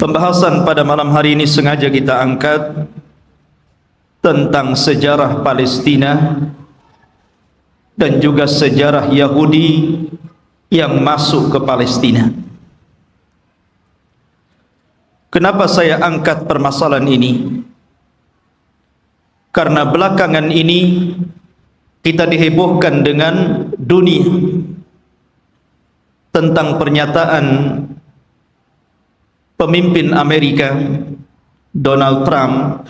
Pembahasan pada malam hari ini sengaja kita angkat tentang sejarah Palestina dan juga sejarah Yahudi yang masuk ke Palestina. Kenapa saya angkat permasalahan ini? Karena belakangan ini kita dihebohkan dengan dunia tentang pernyataan pemimpin Amerika Donald Trump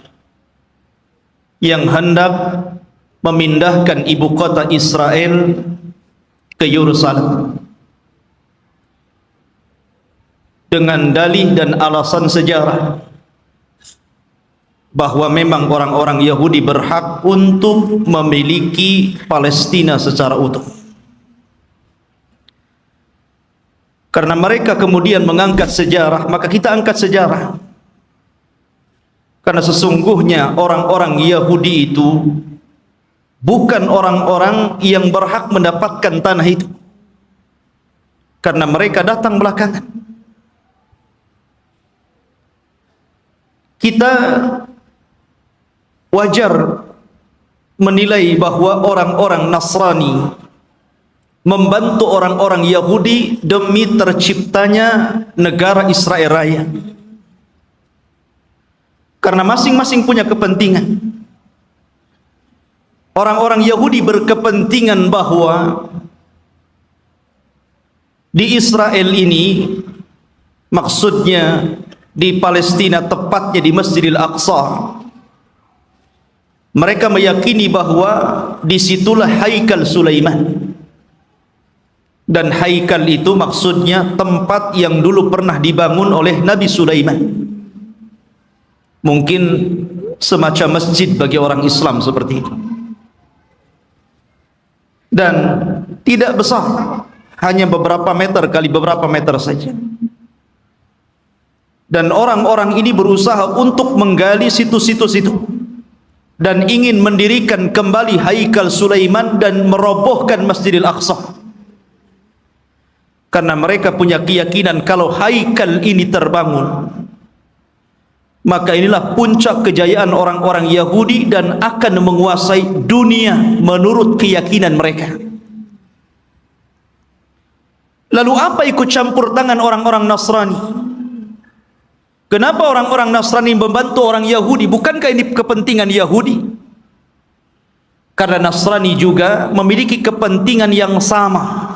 yang hendak memindahkan ibu kota Israel ke Yerusalem dengan dalih dan alasan sejarah bahwa memang orang-orang Yahudi berhak untuk memiliki Palestina secara utuh. Karena mereka kemudian mengangkat sejarah, maka kita angkat sejarah. Karena sesungguhnya orang-orang Yahudi itu bukan orang-orang yang berhak mendapatkan tanah itu, karena mereka datang belakangan. Kita wajar menilai bahwa orang-orang Nasrani membantu orang-orang Yahudi demi terciptanya negara Israel Raya, karena masing-masing punya kepentingan. Orang-orang Yahudi berkepentingan bahwa di Israel ini, maksudnya di Palestina, tepatnya di Masjidil Aqsa, mereka meyakini bahwa disitulah Haikal Sulaiman. Dan haikal itu maksudnya tempat yang dulu pernah dibangun oleh Nabi Sulaiman. Mungkin semacam masjid bagi orang Islam seperti itu. Dan tidak besar, hanya beberapa meter kali beberapa meter saja. Dan orang-orang ini berusaha untuk menggali situs-situs itu dan ingin mendirikan kembali Haikal Sulaiman dan merobohkan Masjidil Aqsa. Karena mereka punya keyakinan kalau haikal ini terbangun, maka inilah puncak kejayaan orang-orang Yahudi dan akan menguasai dunia menurut keyakinan mereka. Lalu apa ikut campur tangan orang-orang Nasrani? Kenapa orang-orang Nasrani membantu orang Yahudi? Bukankah ini kepentingan Yahudi? Karena Nasrani juga memiliki kepentingan yang sama.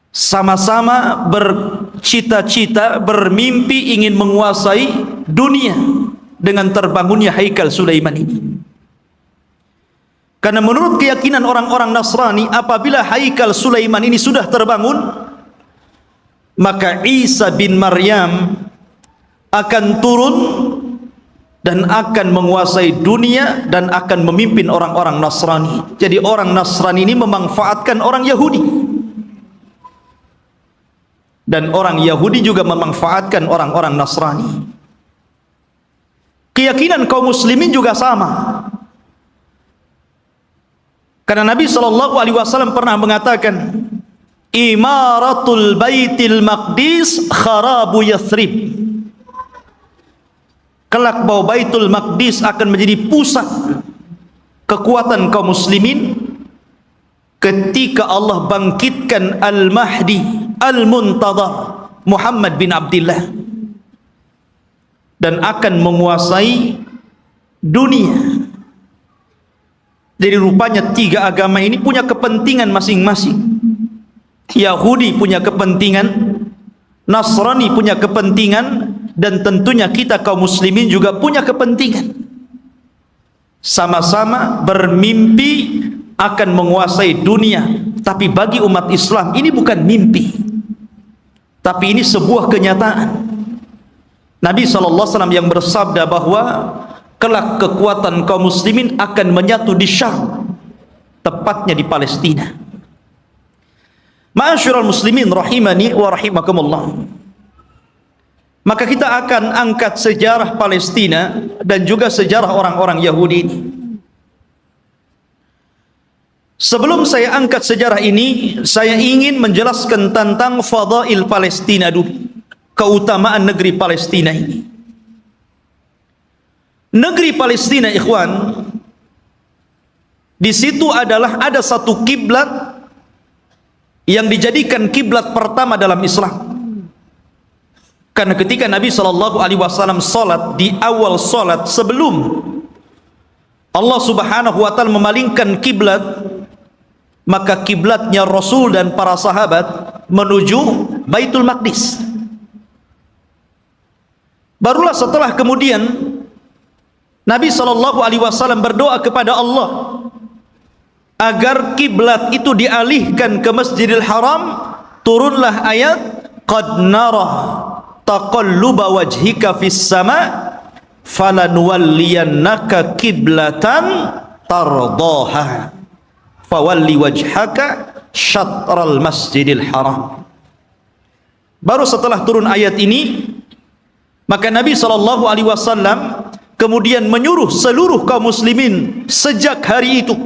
Sama-sama bercita-cita, bermimpi ingin menguasai dunia dengan terbangunnya Haikal Sulaiman ini. Karena menurut keyakinan orang-orang Nasrani, apabila Haikal Sulaiman ini sudah terbangun, maka Isa bin Maryam akan turun dan akan menguasai dunia dan akan memimpin orang-orang Nasrani. Jadi orang Nasrani ini memanfaatkan orang Yahudi, dan orang Yahudi juga memanfaatkan orang-orang Nasrani. Keyakinan kaum muslimin juga sama. Karena Nabi SAW pernah mengatakan, Imaratul Baitil Maqdis kharabu Yathrib. Kelak bahwa Baitul Maqdis akan menjadi pusat kekuatan kaum muslimin ketika Allah bangkitkan Al-Mahdi Al-Muntadhar Muhammad bin Abdullah, dan akan menguasai dunia. Jadi rupanya tiga agama ini punya kepentingan masing-masing. Yahudi punya kepentingan, Nasrani punya kepentingan, dan tentunya kita kaum muslimin juga punya kepentingan. Sama-sama bermimpi akan menguasai dunia. Tapi bagi umat Islam ini bukan mimpi, tapi ini sebuah kenyataan. Nabi SAW yang bersabda bahwa kelak kekuatan kaum muslimin akan menyatu di Syam, tepatnya di Palestina. Ma'asyiral muslimin rahimani wa rahimakumullah. Maka kita akan angkat sejarah Palestina dan juga sejarah orang-orang Yahudi ini. Sebelum saya angkat sejarah ini, saya ingin menjelaskan tentang fadail Palestina dulu. keutamaan negeri Palestina ini. Negeri Palestina, ikhwan, di situ ada satu kiblat yang dijadikan kiblat pertama dalam Islam. Karena ketika Nabi SAW salat, di awal salat sebelum Allah Subhanahu wa taala memalingkan kiblat, maka kiblatnya Rasul dan para sahabat menuju Baitul Maqdis. Barulah setelah kemudian Nabi SAW berdoa kepada Allah agar kiblat itu dialihkan ke Masjidil Haram. Turunlah ayat, qad nara taqalluba wajhika fis sama falanuwalliyannaka kiblatan tardaha fawalli wajhaka syatral Masjidil Haram. Baru setelah turun ayat ini, maka Nabi SAW kemudian menyuruh seluruh kaum muslimin sejak hari itu,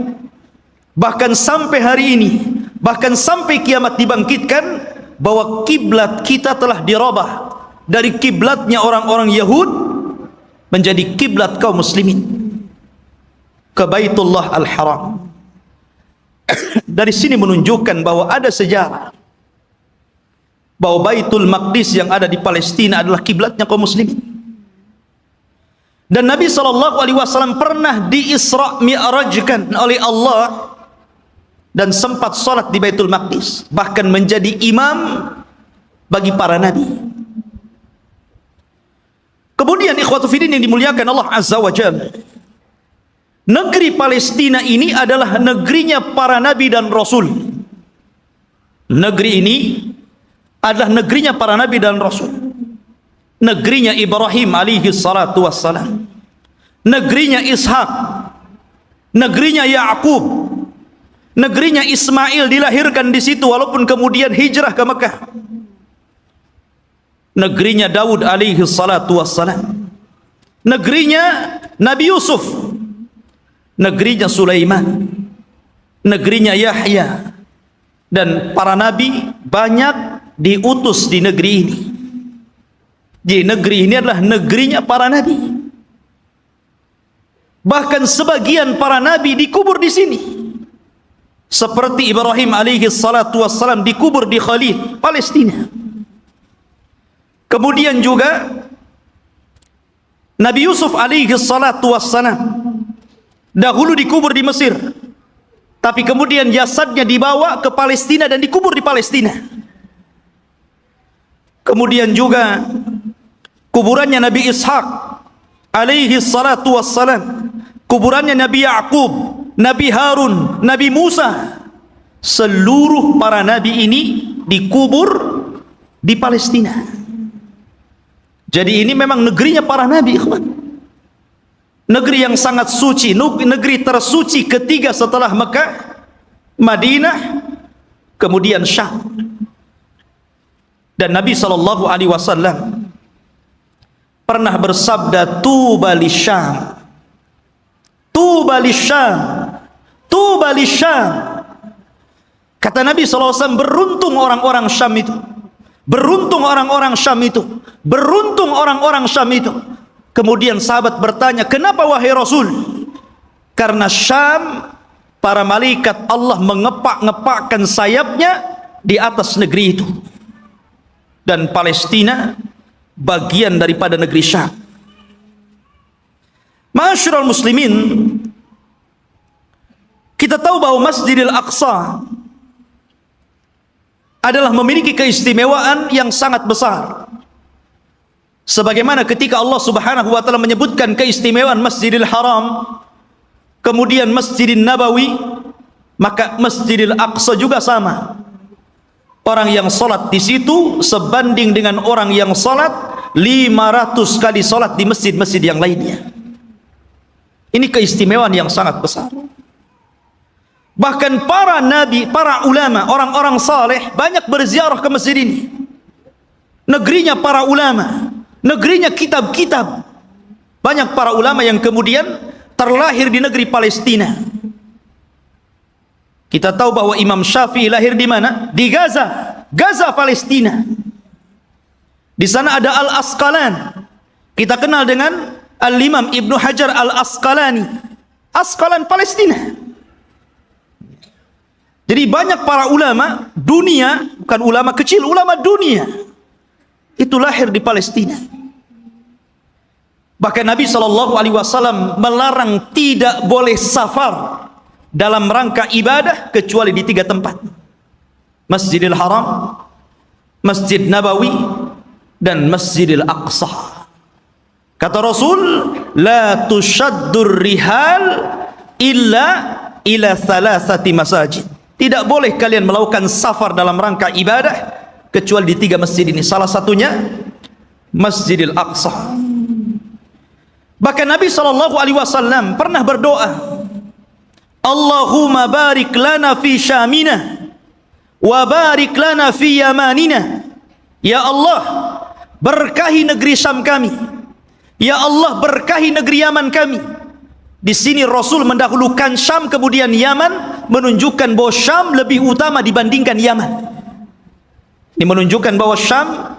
bahkan sampai hari ini, bahkan sampai kiamat dibangkitkan, bahwa kiblat kita telah dirubah dari kiblatnya orang-orang Yahud menjadi kiblat kaum muslimin ke Baitullah Al-Haram. Dari sini menunjukkan bahwa ada sejarah bahwa Baitul Maqdis yang ada di Palestina adalah kiblatnya kaum muslimin. Dan Nabi SAW pernah di-Isra' Mi'rajkan oleh Allah dan sempat salat di Baitul Maqdis, bahkan menjadi imam bagi para nabi. Kemudian ikhwatu fiddin yang dimuliakan Allah Azza wa Jalla, negeri Palestina ini adalah negerinya para nabi dan rasul. Negeri ini adalah negerinya para nabi dan rasul. Negerinya Ibrahim alaihi salatu wassalam, negerinya Ishak, negerinya Ya'qub, negerinya Ismail dilahirkan di situ walaupun kemudian hijrah ke Mekah. Negerinya Daud alaihi salatu wassalam, negerinya Nabi Yusuf, negerinya Sulaiman, negerinya Yahya, dan para nabi banyak diutus di negeri ini. Jadi negeri ini adalah negerinya para nabi. Bahkan sebagian para nabi dikubur di sini. Seperti Ibrahim alaihi salatu wassalam dikubur di Khalil, Palestina. Kemudian juga Nabi Yusuf alaihi salatu wassalam dahulu dikubur di Mesir, tapi kemudian jasadnya dibawa ke Palestina dan dikubur di Palestina. Kemudian juga kuburannya Nabi Ishak alaihi salatu wassalam, kuburannya Nabi Ya'qub, Nabi Harun, Nabi Musa, seluruh para nabi ini dikubur di Palestina. Jadi ini memang negerinya para nabi, ikhwan. Negeri yang sangat suci, negeri tersuci ketiga setelah Mekah, Madinah, kemudian Syam. Dan Nabi SAW pernah bersabda, tuba lisyam, tuba lisyam, tuba lisyam. Kata Nabi SAW, beruntung orang-orang Syam itu, beruntung orang-orang Syam itu, beruntung orang-orang Syam itu. Kemudian sahabat bertanya, kenapa wahai Rasul? Karena Syam, para malaikat Allah mengepak-ngepakkan sayapnya di atas negeri itu. Dan Palestina bagian daripada negeri Syam. Ma'asyiral muslimin, kita tahu bahwa Masjidil Aqsa adalah memiliki keistimewaan yang sangat besar. Sebagaimana ketika Allah Subhanahu wa taala menyebutkan keistimewaan Masjidil Haram, kemudian Masjidil Nabawi, maka Masjidil Aqsa juga sama. Orang yang salat di situ sebanding dengan orang yang salat 500 kali salat di masjid-masjid yang lainnya. Ini keistimewaan yang sangat besar. Bahkan para nabi, para ulama, orang-orang saleh banyak berziarah ke masjid ini. Negerinya para ulama, negerinya kitab-kitab. Banyak para ulama yang kemudian terlahir di negeri Palestina. Kita tahu bahwa Imam Syafi'i lahir di mana? Di Gaza, Gaza Palestina. Di sana ada Al-Asqalan. Kita kenal dengan Al-Imam Ibnu Hajar Al-Asqalani. Asqalan Palestina. Jadi banyak para ulama dunia, bukan ulama kecil, ulama dunia, itu lahir di Palestina. Bahkan Nabi SAW melarang tidak boleh safar dalam rangka ibadah kecuali di 3 tempat: Masjidil Haram, Masjid Nabawi, dan Masjidil Aqsa. Kata Rasul, la tushaddur rihal illa ila thalathati masajid. Tidak boleh kalian melakukan safar dalam rangka ibadah kecuali di 3 masjid ini. Salah satunya Masjidil Aqsa. Bahkan Nabi SAW pernah berdoa, Allahumma barik lana fi syamina wa barik lana fi yamanina. Ya Allah, berkahi negeri Syam kami. Ya Allah, berkahi negeri Yaman kami. Di sini Rasul mendahulukan Syam kemudian Yaman, menunjukkan bahwa Syam lebih utama dibandingkan Yaman. Ini menunjukkan bahwa Syam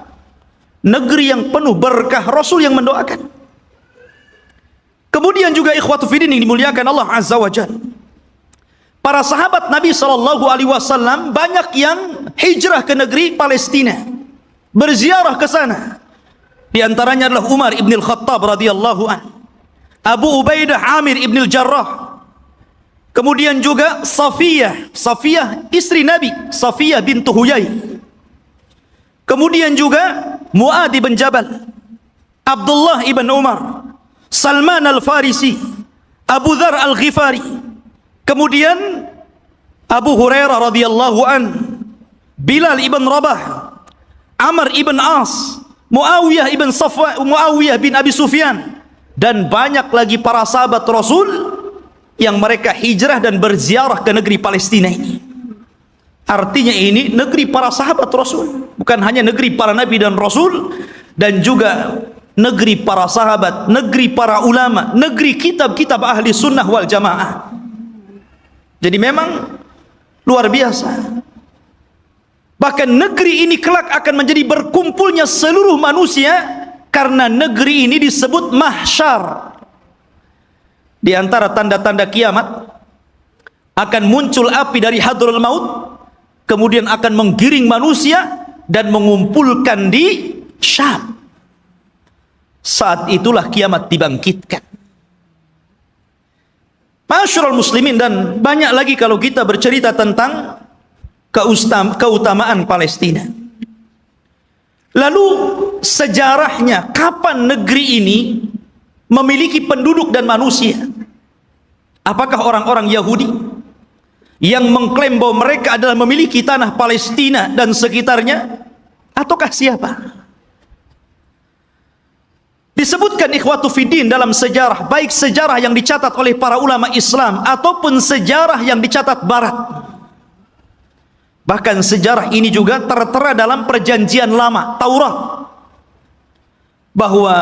negeri yang penuh berkah, Rasul yang mendoakan. Kemudian juga ikhwatu fiddin yang dimuliakan Allah Azza wa Jalla, para sahabat Nabi SAW banyak yang hijrah ke negeri Palestina, berziarah ke sana. Di antaranya adalah Umar ibn al-Khattab radhiyallahu an, Abu Ubaidah Amir ibn al-Jarrah, kemudian juga Safiyah istri Nabi, Safiyah bintu Huyai, kemudian juga Mu'ad ibn Jabal, Abdullah ibn Umar, Salman al-Farisi, Abu Dhar al-Ghifari, kemudian Abu Hurairah radhiyallahu an, Bilal ibn Rabah, Amr ibn As, Muawiyah bin Abi Sufyan, dan banyak lagi para sahabat Rasul yang mereka hijrah dan berziarah ke negeri Palestina ini. Artinya ini negeri para sahabat Rasul, bukan hanya negeri para nabi dan rasul, dan juga negeri para sahabat, negeri para ulama, negeri kitab-kitab ahli sunnah wal jamaah. Jadi memang luar biasa. Bahkan negeri ini kelak akan menjadi berkumpulnya seluruh manusia, karena negeri ini disebut mahsyar. Di antara tanda-tanda kiamat, akan muncul api dari hadraul maut, kemudian akan menggiring manusia dan mengumpulkan di Syam. Saat itulah kiamat dibangkitkan. Masyarul muslimin, dan banyak lagi kalau kita bercerita tentang keutamaan Palestina. Lalu sejarahnya, kapan negeri ini memiliki penduduk dan manusia? Apakah orang-orang Yahudi yang mengklaim bahwa mereka adalah memiliki tanah Palestina dan sekitarnya, ataukah siapa? Disebutkan ikhwatu fiddin dalam sejarah, baik sejarah yang dicatat oleh para ulama Islam ataupun sejarah yang dicatat Barat. Bahkan sejarah ini juga tertera dalam perjanjian lama, Taurat, bahwa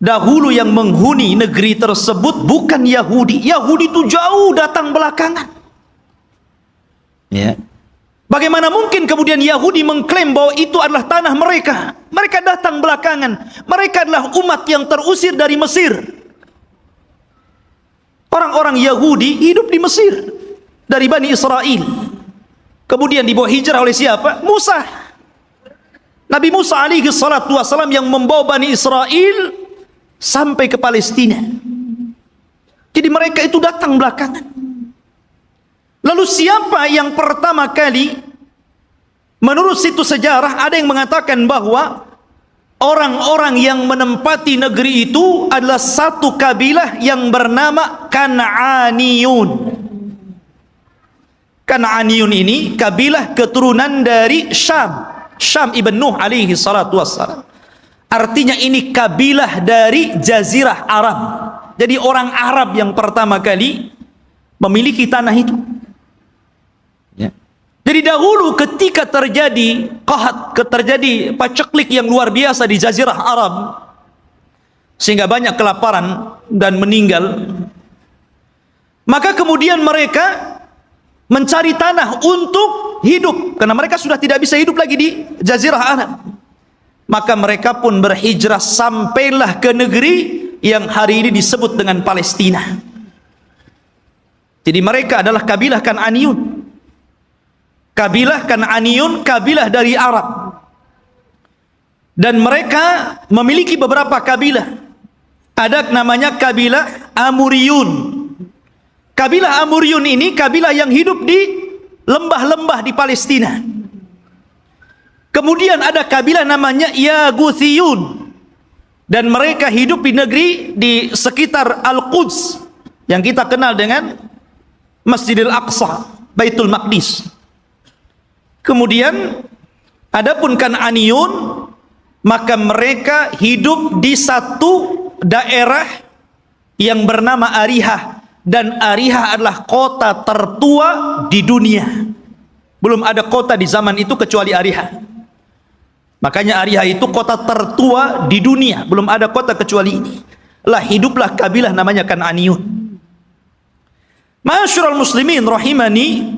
dahulu yang menghuni negeri tersebut bukan Yahudi. Yahudi itu jauh datang belakangan. Ya. Bagaimana mungkin kemudian Yahudi mengklaim bahwa itu adalah tanah mereka? Mereka datang belakangan. Mereka adalah umat yang terusir dari Mesir. Orang-orang Yahudi hidup di Mesir dari Bani Israel. Kemudian dibawa hijrah oleh siapa? Musa. Nabi Musa alaihi salatu wassalam yang membawa Bani Israel sampai ke Palestina. Jadi mereka itu datang belakangan. Lalu siapa yang pertama kali? Menurut situs sejarah ada yang mengatakan bahwa orang-orang yang menempati negeri itu adalah satu kabilah yang bernama Kan'aniyun. Kan'aniyun ini kabilah keturunan dari Syam ibn Nuh alaihi salatu wassalam. Artinya ini kabilah dari Jazirah Arab. Jadi orang Arab yang pertama kali memiliki tanah itu. Ya. Jadi dahulu ketika terjadi terjadi paceklik yang luar biasa di Jazirah Arab, sehingga banyak kelaparan dan meninggal, maka kemudian mereka mencari tanah untuk hidup, karena mereka sudah tidak bisa hidup lagi di Jazirah Arab. maka mereka pun berhijrah sampailah ke negeri yang hari ini disebut dengan Palestina. Jadi mereka adalah kabilah Kan'aniyun. Kabilah Kan'aniyun, kabilah dari Arab. Dan mereka memiliki beberapa kabilah. Ada namanya kabilah Amuriyun. Kabilah Amuriyun ini kabilah yang hidup di lembah-lembah di Palestina. Kemudian ada kabilah namanya Yaguthiyun. Dan mereka hidup di negeri di sekitar Al-Quds, yang kita kenal dengan Masjidil Aqsa, Baitul Maqdis. Kemudian adapun Kan'aniyun, maka mereka hidup di satu daerah yang bernama Arihah, dan Arihah adalah kota tertua di dunia. Belum ada kota di zaman itu kecuali Arihah. Makanya Arihah itu kota tertua di dunia, belum ada kota kecuali ini. Lah hiduplah kabilah namanya Kan'aniyun. Ma'asyiral muslimin rahimani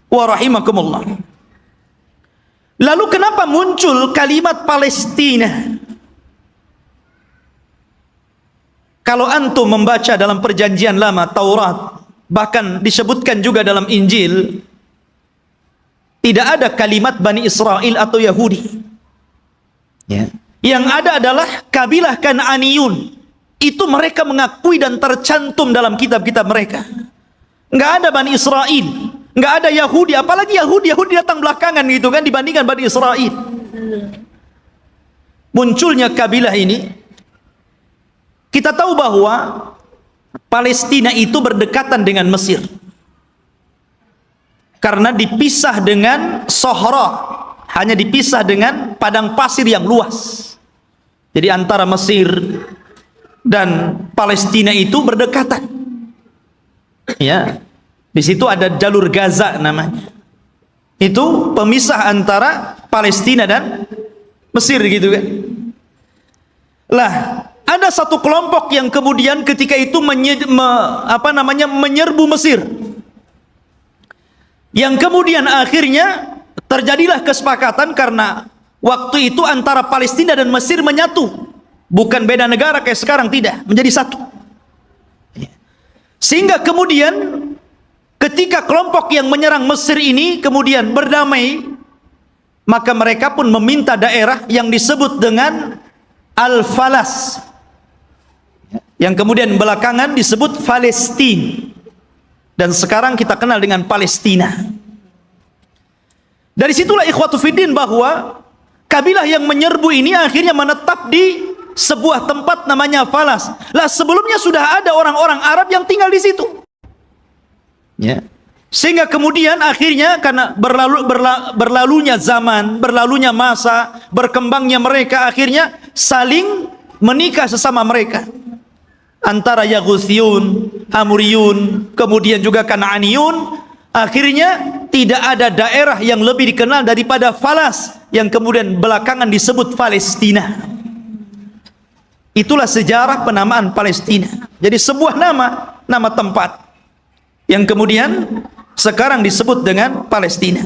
wa rahimakumullah. Lalu kenapa muncul kalimat Palestina? Kalau antum membaca dalam perjanjian lama Taurat, bahkan disebutkan juga dalam Injil, tidak ada kalimat Bani Israel atau Yahudi. Ya. Yang ada adalah kabilah Kan'aniyun. Itu mereka mengakui dan tercantum dalam kitab-kitab mereka. Enggak ada Bani Israel, enggak ada Yahudi, apalagi Yahudi datang belakangan gitu kan dibandingkan Bani Israel. Munculnya kabilah ini, kita tahu bahwa Palestina itu berdekatan dengan Mesir. Karena dipisah dengan Sahara, hanya dipisah dengan padang pasir yang luas. Jadi antara Mesir dan Palestina itu berdekatan. Ya, di situ ada jalur Gaza namanya. Itu pemisah antara Palestina dan Mesir gitu kan. Lah, ada satu kelompok yang kemudian ketika itu menyerbu Mesir. Yang kemudian akhirnya terjadilah kesepakatan karena waktu itu antara Palestina dan Mesir menyatu. Bukan beda negara kayak sekarang, tidak, menjadi satu. Sehingga kemudian ketika kelompok yang menyerang Mesir ini kemudian berdamai, maka mereka pun meminta daerah yang disebut dengan Al-Falas, yang kemudian belakangan disebut Palestina, dan sekarang kita kenal dengan Palestina. Dari situlah ikhwatu fiddin bahwa kabilah yang menyerbu ini akhirnya menetap di sebuah tempat namanya Falas. Lah sebelumnya sudah ada orang-orang Arab yang tinggal di situ. Ya. Sehingga kemudian akhirnya karena berlalunya zaman, berlalunya masa, berkembangnya mereka, akhirnya saling menikah sesama mereka. Antara Yaguthiyun, Amuriyun, kemudian juga Kan'aniyun. Akhirnya tidak ada daerah yang lebih dikenal daripada Falas, yang kemudian belakangan disebut Palestina. Itulah sejarah penamaan Palestina. Jadi sebuah nama tempat yang kemudian sekarang disebut dengan Palestina.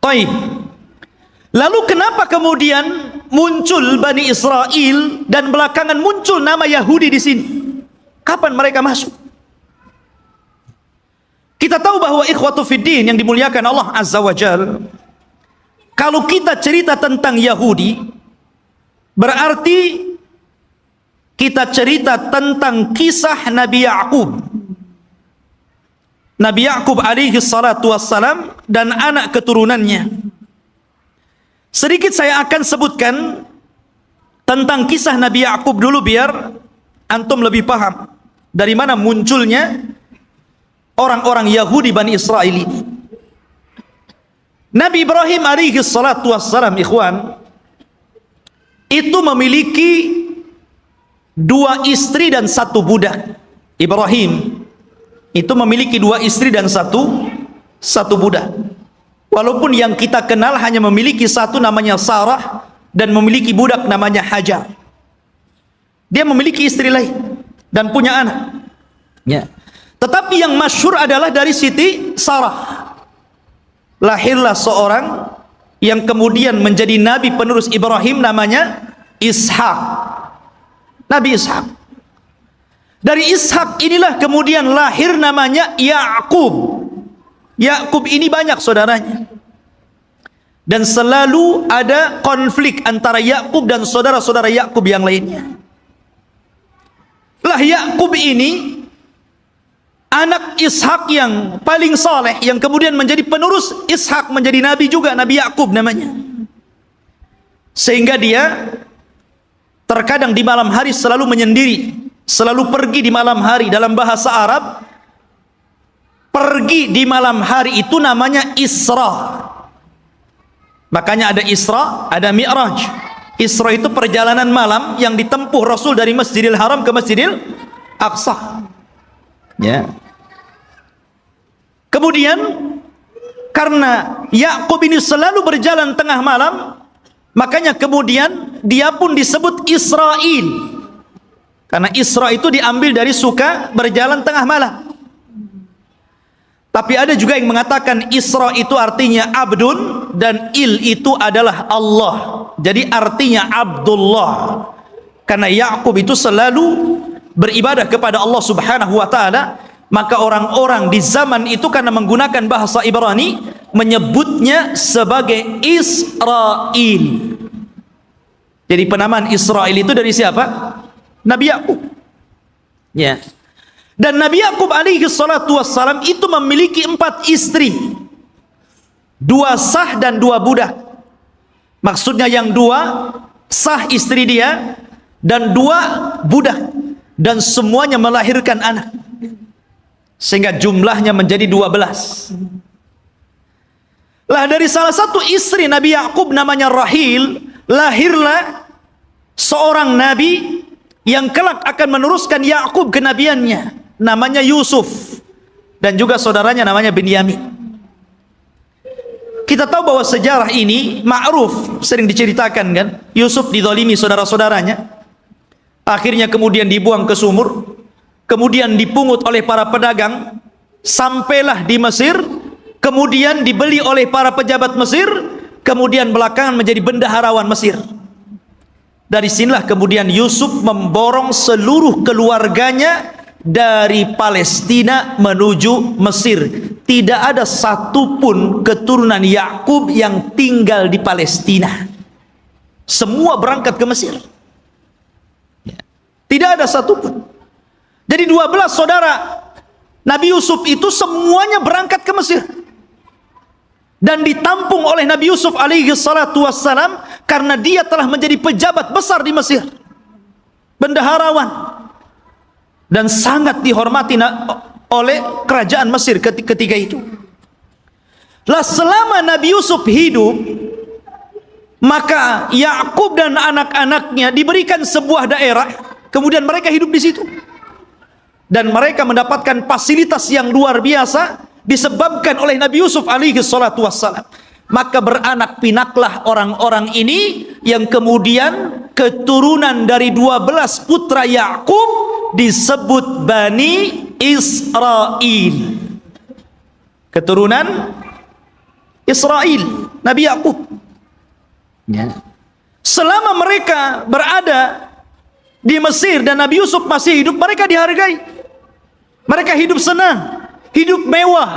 Baik. Lalu kenapa kemudian muncul Bani Israel dan belakangan muncul nama Yahudi di sini? Kapan mereka masuk? Kita tahu bahwa ikhwatu fiddin yang dimuliakan Allah Azza wa Jalla, kalau kita cerita tentang Yahudi, berarti kita cerita tentang kisah Nabi Ya'qub. Nabi Ya'qub alaihi salatu wassalam dan anak keturunannya. Sedikit saya akan sebutkan tentang kisah Nabi Ya'qub dulu biar antum lebih paham dari mana munculnya orang-orang Yahudi Bani Israel ini. Nabi Ibrahim alaihi salatu wassalam, ikhwan, itu memiliki 2 istri dan 1 budak. Ibrahim itu memiliki 2 istri dan 1 budak. Walaupun yang kita kenal hanya memiliki 1 namanya Sarah dan memiliki budak namanya Hajar. Dia memiliki istri lain dan punya anak. Ya. Tetapi yang masyhur adalah dari Siti Sarah. Lahirlah seorang yang kemudian menjadi nabi penerus Ibrahim namanya Ishak. Nabi Ishak. Dari Ishak inilah kemudian lahir namanya Yakub. Yakub ini banyak saudaranya. Dan selalu ada konflik antara Yakub dan saudara-saudara Yakub yang lainnya. Lah Yakub ini anak Ishak yang paling saleh, yang kemudian menjadi penerus Ishak, menjadi nabi juga, Nabi Yakub namanya. Sehingga dia terkadang di malam hari selalu menyendiri, selalu pergi di malam hari. Dalam bahasa Arab, pergi di malam hari itu namanya Isra. Makanya ada Isra, ada Mi'raj. Isra itu perjalanan malam yang ditempuh Rasul dari Masjidil Haram ke Masjidil Aqsa. Ya. Kemudian karena Yakub ini selalu berjalan tengah malam, makanya kemudian dia pun disebut Israil. Karena Isra itu diambil dari suka berjalan tengah malam. Tapi ada juga yang mengatakan Isra itu artinya abdun dan il itu adalah Allah. Jadi artinya Abdullah. Karena Yakub itu selalu beribadah kepada Allah Subhanahu wa taala, maka orang-orang di zaman itu karena menggunakan bahasa Ibrani menyebutnya sebagai Israil. Jadi penamaan Israil itu dari siapa? Nabi Yakub. Ya. Dan Nabi Yakub alaihi salatu wassalam itu memiliki 4 istri, 2 sah dan 2 budak. Maksudnya yang 2 sah istri dia dan 2 budak, dan semuanya melahirkan anak, sehingga jumlahnya menjadi 12. Lah dari salah satu istri Nabi Yakub namanya Rahil, lahirlah seorang nabi yang kelak akan meneruskan Yakub kenabiannya, namanya Yusuf, dan juga saudaranya namanya Binyamin. Kita tahu bahwa sejarah ini ma'ruf, sering diceritakan kan. Yusuf dizalimi saudara-saudaranya, akhirnya kemudian dibuang ke sumur, kemudian dipungut oleh para pedagang, sampailah di Mesir, kemudian dibeli oleh para pejabat Mesir, kemudian belakangan menjadi bendaharawan Mesir. Dari sinilah kemudian Yusuf memborong seluruh keluarganya dari Palestina menuju Mesir. Tidak ada satupun keturunan Yakub yang tinggal di Palestina. Semua berangkat ke Mesir. Tidak ada satupun. Jadi 12 saudara Nabi Yusuf itu semuanya berangkat ke Mesir. Dan ditampung oleh Nabi Yusuf alaihi salatu wassalam karena dia telah menjadi pejabat besar di Mesir, bendaharawan, dan sangat dihormati oleh kerajaan Mesir ketika itu. Lah selama Nabi Yusuf hidup, maka Yakub dan anak-anaknya diberikan sebuah daerah, kemudian mereka hidup di situ, dan mereka mendapatkan fasilitas yang luar biasa disebabkan oleh Nabi Yusuf alaihi salatu wassalam. Maka beranak pinaklah orang-orang ini yang kemudian keturunan dari 12 putra Yakub disebut Bani Israil. Keturunan Israel, Nabi Yakub. Ya. Selama mereka berada di Mesir dan Nabi Yusuf masih hidup, mereka dihargai. Mereka hidup senang, hidup mewah,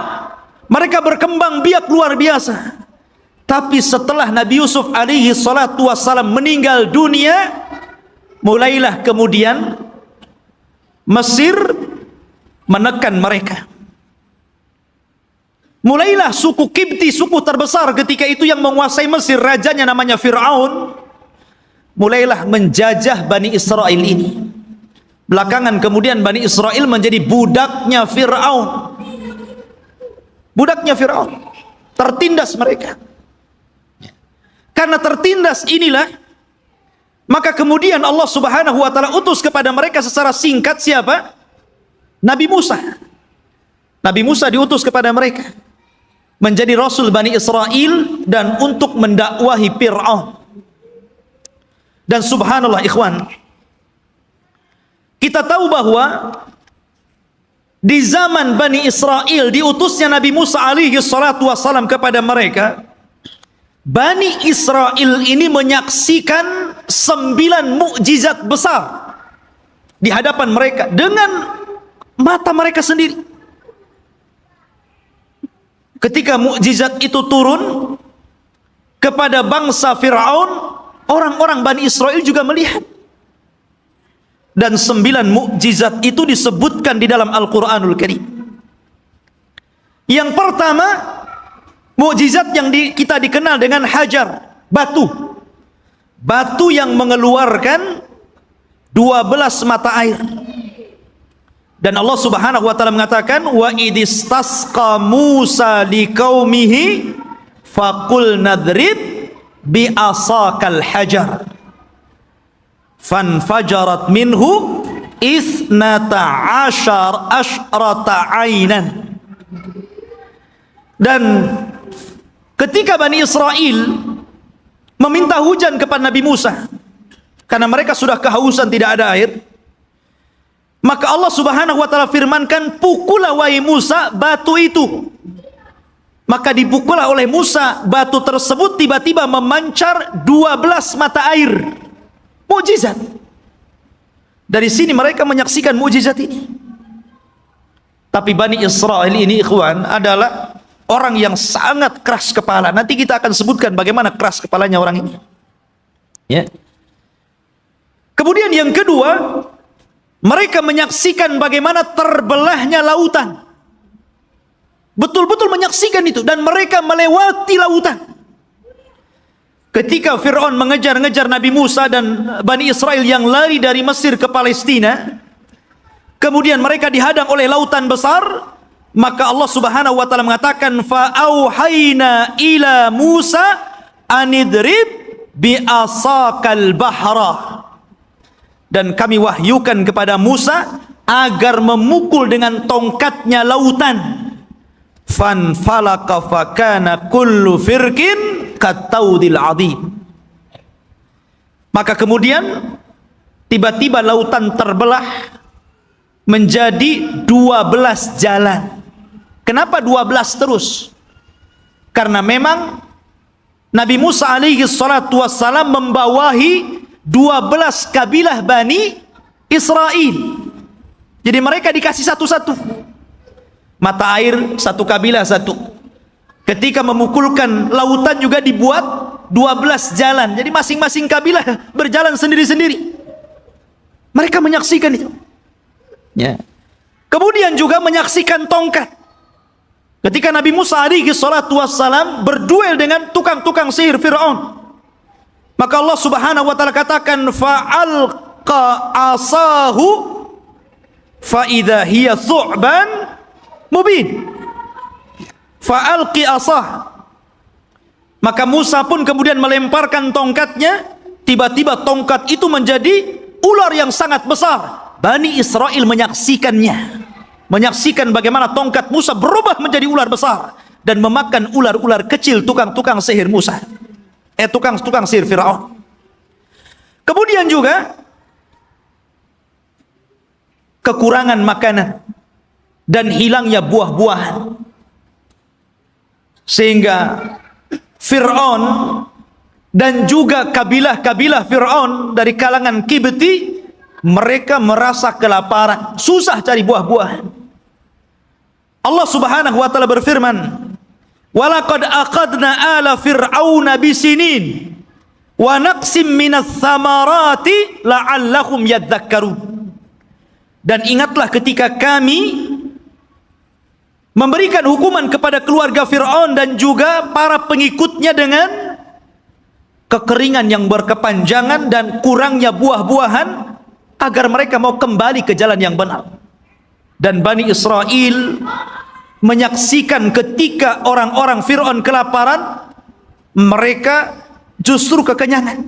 mereka berkembang biak luar biasa. Tapi setelah Nabi Yusuf alaihi salatu wassalam meninggal dunia, mulailah kemudian Mesir menekan mereka. Mulailah suku Kipti, suku terbesar ketika itu yang menguasai Mesir, rajanya namanya Fir'aun, mulailah menjajah Bani Israel ini. Belakangan kemudian Bani Israel menjadi budaknya Fir'aun. Budaknya Fir'aun. Tertindas mereka. Karena tertindas inilah, maka kemudian Allah Subhanahu wa ta'ala utus kepada mereka secara singkat siapa? Nabi Musa. Nabi Musa diutus kepada mereka menjadi Rasul Bani Israel dan untuk mendakwahi Fir'aun. Dan subhanallah ikhwan, kita tahu bahwa di zaman Bani Israel diutusnya Nabi Musa alaihi salatu wassalam kepada mereka, Bani Israel ini menyaksikan 9 mukjizat besar di hadapan mereka dengan mata mereka sendiri. Ketika mukjizat itu turun kepada bangsa Fir'aun, orang-orang Bani Israel juga melihat. Dan 9 mukjizat itu disebutkan di dalam Al-Quranul Karim. Yang pertama, mukjizat yang kita dikenal dengan hajar, batu. Batu yang mengeluarkan 12 mata air. Dan Allah Subhanahu wa taala mengatakan, wa idistasqa Musa liqaumihi faqul nadrib bi asakal hajar fanfajarat minhu isnata asyrata ainan. Dan ketika Bani Israel meminta hujan kepada Nabi Musa karena mereka sudah kehausan, tidak ada air, maka Allah Subhanahu wa taala firmankan, pukullah wahai Musa batu itu. Maka dipukullah oleh Musa batu tersebut, tiba-tiba memancar 12 mata air. Mukjizat. Dari sini mereka menyaksikan mukjizat ini. Tapi Bani Israel ini, ikhwan, adalah orang yang sangat keras kepala. Nanti kita akan sebutkan bagaimana keras kepalanya orang ini. Ya. Kemudian yang kedua, mereka menyaksikan bagaimana terbelahnya lautan. Betul-betul menyaksikan itu. Dan mereka melewati lautan. Ketika Fir'aun mengejar-ngejar Nabi Musa dan Bani Israel yang lari dari Mesir ke Palestina, kemudian mereka dihadang oleh lautan besar, maka Allah Subhanahu wa taala mengatakan, fa'auhayna ila Musa anidrib bi asakal bahra. Dan kami wahyukan kepada Musa agar memukul dengan tongkatnya lautan. Fanfalaka fakana kullu firqin kataudil adhim. Maka kemudian tiba-tiba lautan terbelah menjadi 12 jalan. Kenapa 12 terus? Karena memang Nabi Musa alaihi salatu wassalam membawahi 12 kabilah Bani Israel. Jadi mereka dikasih satu-satu. Mata air satu kabilah satu. Ketika memukulkan lautan juga dibuat 12 jalan. Jadi masing-masing kabilah berjalan sendiri-sendiri. Mereka menyaksikan itu. Ya. Kemudian juga menyaksikan tongkat. Ketika Nabi Musa alaihi salatu wassalam berduel dengan tukang-tukang sihir Fir'aun, maka Allah Subhanahu wa taala katakan, fa'alqa asahu fa idza hiya thu'ban mubin. Fa'alqi asah. Maka Musa pun kemudian melemparkan tongkatnya, tiba-tiba tongkat itu menjadi ular yang sangat besar. Bani Israel menyaksikannya. Menyaksikan bagaimana tongkat Musa berubah menjadi ular besar dan memakan ular-ular kecil tukang-tukang sihir Musa. Tukang-tukang sihir Firaun. Kemudian juga kekurangan makanan dan hilangnya buah-buahan, sehingga Fir'aun dan juga kabilah-kabilah Fir'aun dari kalangan Kibti, mereka merasa kelaparan, susah cari buah-buahan. Allah Subhanahu wa taala berfirman, walaqad aqadna ala fir'auna bisinin wa naqsim minas thamarati la'allahum yadhakkarun. Dan ingatlah ketika kami memberikan hukuman kepada keluarga Fir'aun dan juga para pengikutnya dengan kekeringan yang berkepanjangan dan kurangnya buah-buahan, agar mereka mau kembali ke jalan yang benar. Dan Bani Israel menyaksikan ketika orang-orang Fir'aun kelaparan, mereka justru kekenyangan.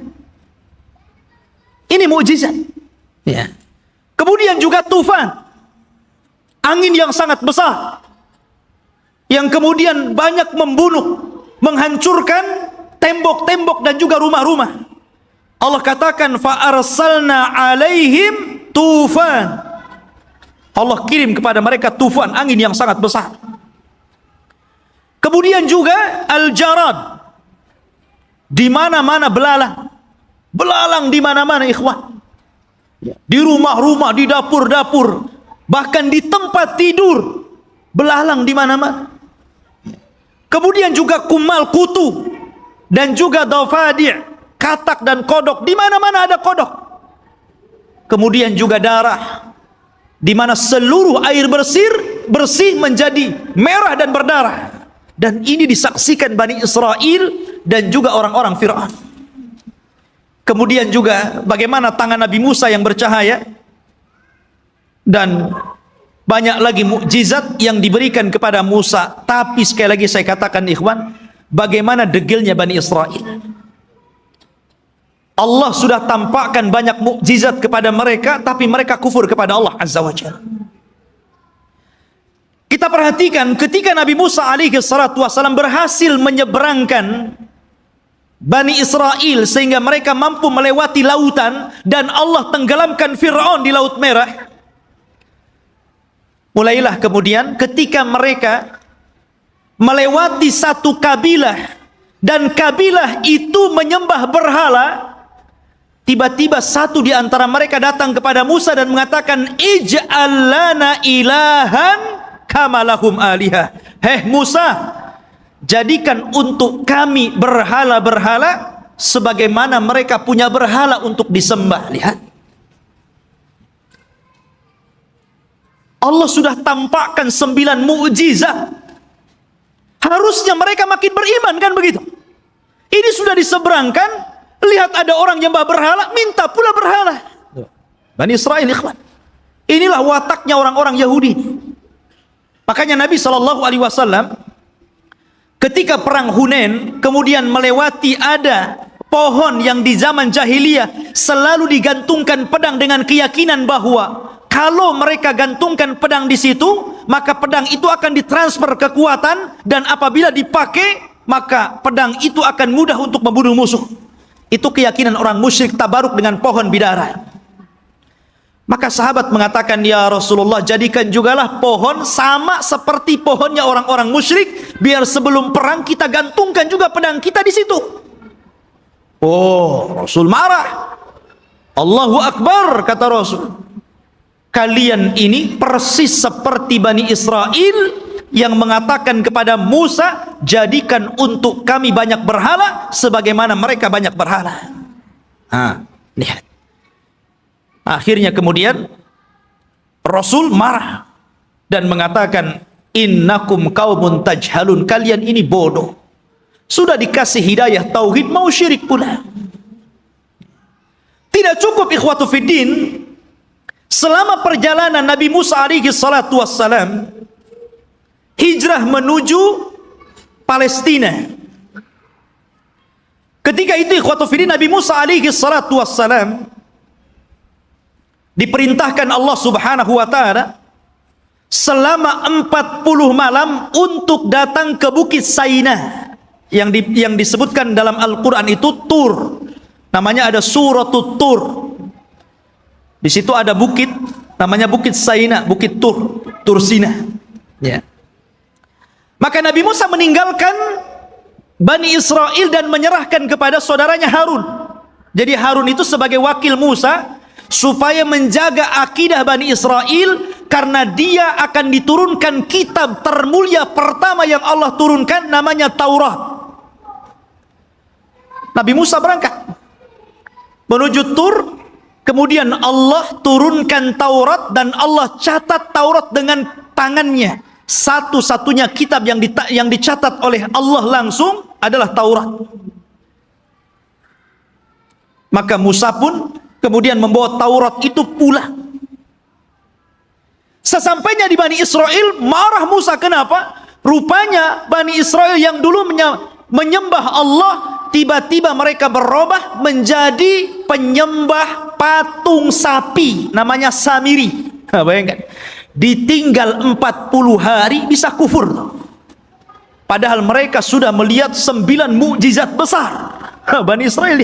Ini mukjizat. Ya. Kemudian juga tufan, angin yang sangat besar, yang kemudian banyak membunuh, menghancurkan tembok-tembok dan juga rumah-rumah. Allah katakan, fa arsalna alaihim tufan. Allah kirim kepada mereka tufan, angin yang sangat besar. Kemudian juga al-jarad, Di mana-mana belalang. Belalang di mana-mana, ikhwan. Di rumah-rumah, di dapur-dapur, bahkan di tempat tidur, belalang di mana-mana. Kemudian juga kumal kutu dan juga dafadi', katak dan kodok, di mana-mana ada kodok. Kemudian juga darah, di mana seluruh air bersih menjadi merah dan berdarah. Dan ini disaksikan Bani Israel dan juga orang-orang Fir'aun. Kemudian juga bagaimana tangan Nabi Musa yang bercahaya, dan banyak lagi mukjizat yang diberikan kepada Musa. Tapi sekali lagi saya katakan, ikhwan, bagaimana degilnya Bani Israel. Allah sudah tampakkan banyak mukjizat kepada mereka, tapi mereka kufur kepada Allah Azza wa Jalla. Kita perhatikan ketika Nabi Musa alaihi salatu wassalam berhasil menyeberangkan Bani Israel sehingga mereka mampu melewati lautan dan Allah tenggelamkan Fir'aun di Laut Merah. Mulailah kemudian ketika mereka melewati satu kabilah dan kabilah itu menyembah berhala, tiba-tiba satu di antara mereka datang kepada Musa dan mengatakan, ij'al lana ilahan kama lahum alihah. Hei Musa, jadikan untuk kami berhala-berhala sebagaimana mereka punya berhala untuk disembah. Lihat, Allah sudah tampakkan 9 mukjizat. Harusnya mereka makin beriman, kan begitu? Ini sudah diseberangkan, lihat ada orang nyembah berhala, minta pula berhala. Bani Israel, ikhwan. Inilah wataknya orang-orang Yahudi. Makanya Nabi SAW ketika perang Hunain kemudian melewati ada pohon yang di zaman jahiliyah selalu digantungkan pedang dengan keyakinan bahwa kalau mereka gantungkan pedang di situ, maka pedang itu akan ditransfer kekuatan, dan apabila dipakai, maka pedang itu akan mudah untuk membunuh musuh. Itu keyakinan orang musyrik tabaruk dengan pohon bidara. Maka sahabat mengatakan, ya Rasulullah, jadikan jugalah pohon sama seperti pohonnya orang-orang musyrik, biar sebelum perang kita gantungkan juga pedang kita di situ. Oh, Rasul marah. Allahu Akbar, kata Rasul. Kalian ini persis seperti Bani Israel yang mengatakan kepada Musa, jadikan untuk kami banyak berhala sebagaimana mereka banyak berhala. Lihat. Akhirnya kemudian Rasul marah dan mengatakan, innakum qaumun tajhalun, kalian ini bodoh. Sudah dikasih hidayah tauhid mau syirik pula. Tidak cukup ikhwatu fiddin. Selama perjalanan Nabi Musa alaihi salatu wassalam hijrah menuju Palestina, ketika itu ikhwatu fiddin, Nabi Musa alaihi salatu wassalam diperintahkan Allah subhanahu wa ta'ala selama 40 malam untuk datang ke Bukit Saina yang disebutkan dalam Al-Quran itu Tur. Namanya ada Suratul Tur. Di situ ada bukit namanya Bukit Saina, Bukit Tur, Tur Sina. Ya. Maka Nabi Musa meninggalkan Bani Israel dan menyerahkan kepada saudaranya Harun. Jadi Harun itu sebagai wakil Musa supaya menjaga akidah Bani Israel, karena dia akan diturunkan kitab termulia pertama yang Allah turunkan, namanya Taurat. Nabi Musa berangkat menuju Tur. Kemudian Allah turunkan Taurat dan Allah catat Taurat dengan tangannya. Satu-satunya kitab yang dicatat oleh Allah langsung adalah Taurat. Maka Musa pun kemudian membawa Taurat itu pula. Sesampainya di Bani Israel, marah Musa. Kenapa? Rupanya Bani Israel yang dulu menyembah Allah, tiba-tiba mereka berubah menjadi penyembah patung sapi, namanya Samiri. Bayangkan, ditinggal 40 hari bisa kufur. Padahal mereka sudah melihat 9 mukjizat besar. Bani Israel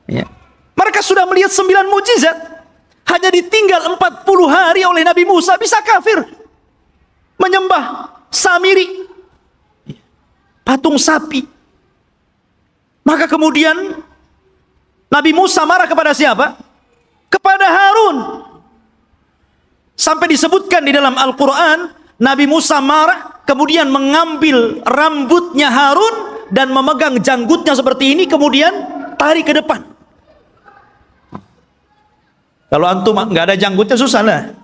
ya. Mereka sudah melihat 9 mukjizat, hanya ditinggal 40 hari oleh Nabi Musa bisa kafir. Menyembah Samiri, patung sapi. Maka kemudian Nabi Musa marah kepada siapa? Kepada Harun. Sampai disebutkan di dalam Al-Quran, Nabi Musa marah, kemudian mengambil rambutnya Harun dan memegang janggutnya seperti ini, kemudian tarik ke depan. Kalau antum nggak ada janggutnya susah lah.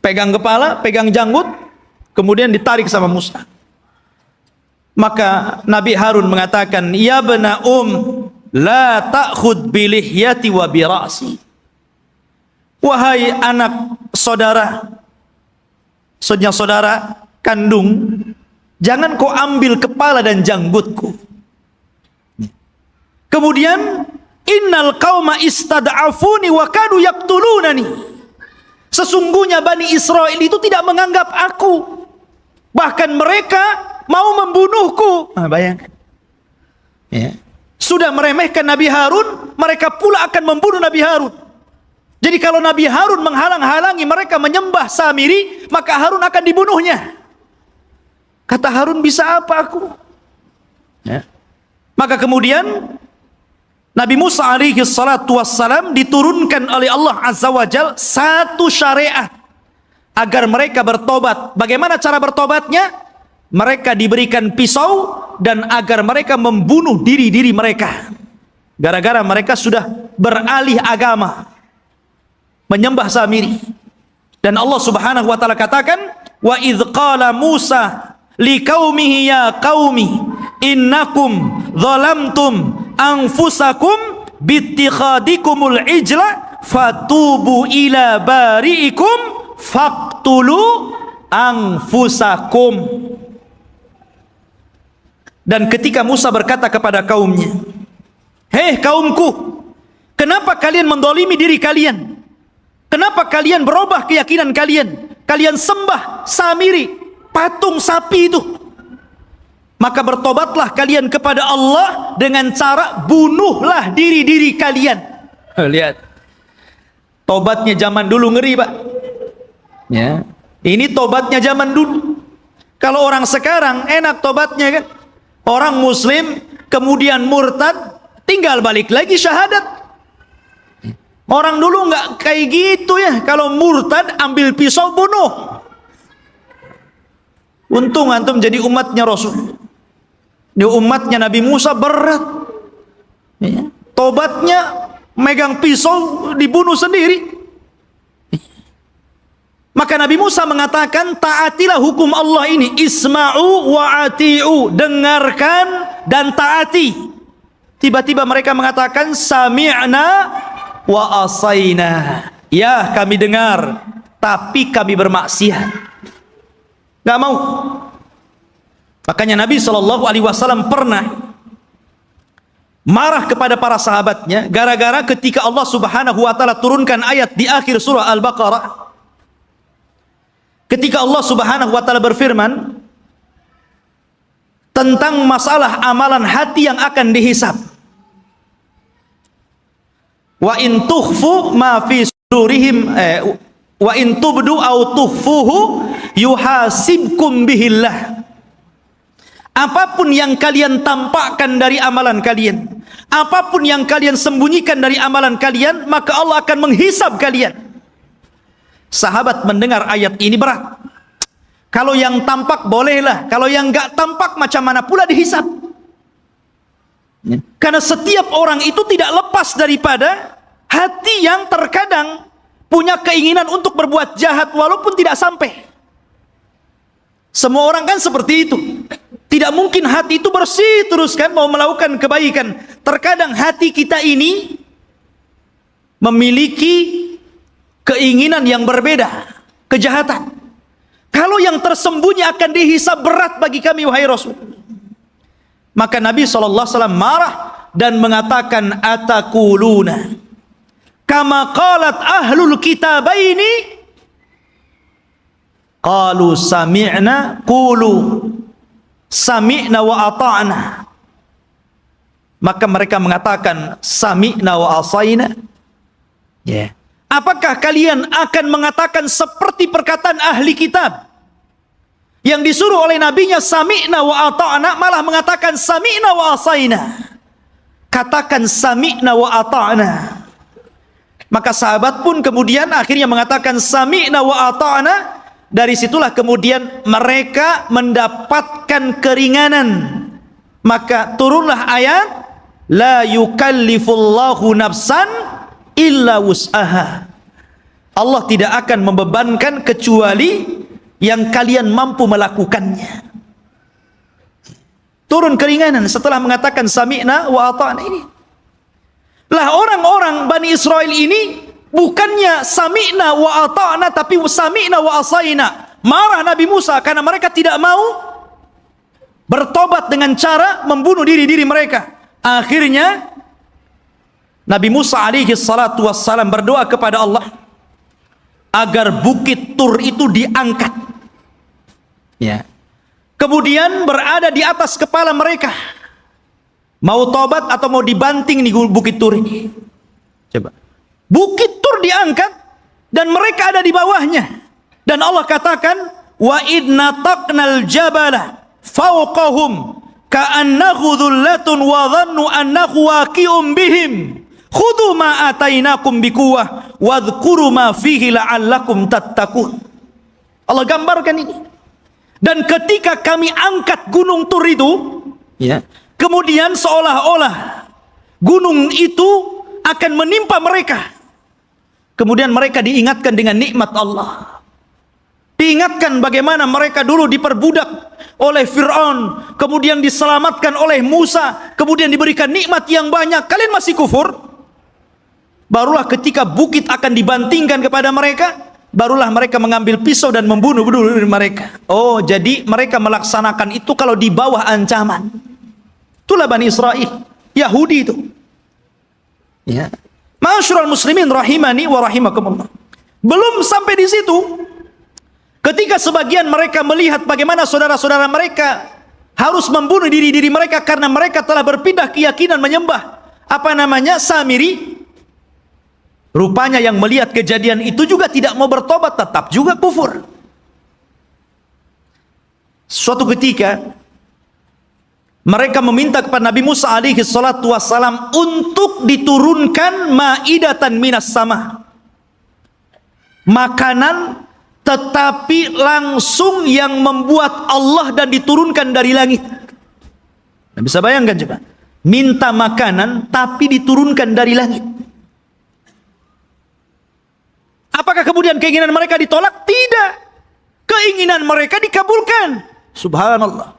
Pegang kepala, pegang janggut, kemudian ditarik sama Musa. Maka Nabi Harun mengatakan, ya bena la ta'khud bilihyati wa bira'si. Wahai anak saudara kandung, jangan kau ambil kepala dan janggutku. Kemudian, innal qauma istad'afuni wa kadu yaqtulunani. Sesungguhnya Bani Israel itu tidak menganggap aku, bahkan mereka mau membunuhku. Bayangkan, ya. Sudah meremehkan Nabi Harun, mereka pula akan membunuh Nabi Harun. Jadi kalau Nabi Harun menghalang-halangi mereka menyembah Samiri, maka Harun akan dibunuhnya. Kata Harun, bisa apa aku? Ya. Maka kemudian Nabi Musa alaihi salatu wassalam diturunkan oleh Allah Azza wa Jal satu syariat agar mereka bertobat. Bagaimana cara bertobatnya? Mereka diberikan pisau dan agar mereka membunuh diri-diri mereka. Gara-gara mereka sudah beralih agama, menyembah Samiri. Dan Allah Subhanahu wa taala katakan, wa idz qala Musa liqaumihi ya qaumi innakum zalamtum anfusakum bittikhadikumul ijla fatubu ila bari'ikum faqtulu anfusakum. Dan ketika Musa berkata kepada kaumnya, hei kaumku, kenapa kalian mendolimi diri kalian? Kenapa kalian berubah keyakinan kalian? Kalian sembah Samiri, patung sapi itu. Maka bertobatlah kalian kepada Allah dengan cara bunuhlah diri-diri kalian. Lihat, tobatnya zaman dulu ngeri, Pak. Ya, ini tobatnya zaman dulu. Kalau orang sekarang enak tobatnya kan. Orang muslim kemudian murtad, tinggal balik lagi syahadat. Orang dulu nggak kayak gitu ya. Kalau murtad ambil pisau bunuh. Untung antum jadi umatnya Rasul. Di umatnya Nabi Musa berat. Ya. Tobatnya megang pisau dibunuh sendiri. Maka Nabi Musa mengatakan, taatilah hukum Allah ini, isma'u wa ati'u, dengarkan dan taati. Tiba-tiba mereka mengatakan, sami'na wa asayna. Ya, kami dengar, tapi kami bermaksiat. Gak mau. Makanya Nabi SAW pernah marah kepada para sahabatnya, gara-gara ketika Allah Subhanahu wa ta'ala turunkan ayat di akhir surah Al-Baqarah. Ketika Allah Subhanahu wa ta'ala berfirman tentang masalah amalan hati yang akan dihisab. Wa in tukhfu ma fi sudurihim wa in tubdu aw tukhfuhu yuhasibkum bihillah. Apapun yang kalian tampakkan dari amalan kalian, apapun yang kalian sembunyikan dari amalan kalian, maka Allah akan menghisab kalian. Sahabat mendengar ayat ini berat. Kalau yang tampak bolehlah, kalau yang enggak tampak macam mana pula dihisab. Karena setiap orang itu tidak lepas daripada hati yang terkadang punya keinginan untuk berbuat jahat walaupun tidak sampai. Semua orang kan seperti itu. Tidak mungkin hati itu bersih terus kan mau melakukan kebaikan. Terkadang hati kita ini memiliki keinginan yang berbeda, kejahatan. Kalau yang tersembunyi akan dihisab berat bagi kami, wahai Rasul. Maka Nabi SAW marah dan mengatakan, atakuluna kama qalat ahlul kitabaini qalu sami'na qulu sami'na wa ata'na. Maka mereka mengatakan sami'na wa asayna. Ya. Apakah kalian akan mengatakan seperti perkataan ahli kitab yang disuruh oleh nabinya sami'na wa ata'na, malah mengatakan sami'na wa asayna? katakan sami'na wa ata'na. Maka sahabat pun kemudian akhirnya mengatakan sami'na wa ata'na. Dari situlah kemudian mereka mendapatkan keringanan. Maka turunlah ayat la yukallifullahu nafsan illa wus'aha. Allah tidak akan membebankan kecuali yang kalian mampu melakukannya. Turun keringanan setelah mengatakan sami'na wa ata'na ini. Lah orang-orang Bani Israel ini bukannya sami'na wa ata'na, tapi sami'na wa asaina. Marah Nabi Musa karena mereka tidak mau bertobat dengan cara membunuh diri-diri mereka. Akhirnya Nabi Musa alaihi salatu wassalam berdoa kepada Allah agar bukit Tur itu diangkat. Ya. Kemudian berada di atas kepala mereka. Mau tobat atau mau dibanting di bukit Tur ini. Coba. Bukit Tur diangkat dan mereka ada di bawahnya. Dan Allah katakan, wa idna taqnal jabala fawqahum ka'annahu dhullatun wa dhannu annahu waqi'un bihim. Khudhu ma atainakum biquwwah wadhkuru ma fihi la'allakum tattaqun. Allah gambarkan ini. Dan ketika kami angkat gunung Tur itu, ya, kemudian seolah-olah gunung itu akan menimpa mereka. Kemudian mereka diingatkan dengan nikmat Allah. Diingatkan bagaimana mereka dulu diperbudak oleh Fir'aun, kemudian diselamatkan oleh Musa, kemudian diberikan nikmat yang banyak. Kalian masih kufur? Barulah ketika bukit akan dibantingkan kepada mereka, barulah mereka mengambil pisau dan membunuh mereka. Oh, jadi mereka melaksanakan itu kalau di bawah ancaman. Itulah Bani Israel, Yahudi itu. Ya. Ma'asyiral muslimin rahimani wa rahimakumullah. Belum sampai di situ. Ketika sebagian mereka melihat bagaimana saudara-saudara mereka harus membunuh diri-diri mereka karena mereka telah berpindah keyakinan menyembah Samiri. Rupanya yang melihat kejadian itu juga tidak mau bertobat, tetap juga kufur. Suatu ketika mereka meminta kepada Nabi Musa alaihi salatu wassalam untuk diturunkan maidatan minas sama. Makanan tetapi langsung yang membuat Allah dan diturunkan dari langit. Nah, bisa bayangkan coba. Minta makanan tapi diturunkan dari langit. Apakah kemudian keinginan mereka ditolak? Tidak. Keinginan mereka dikabulkan. Subhanallah.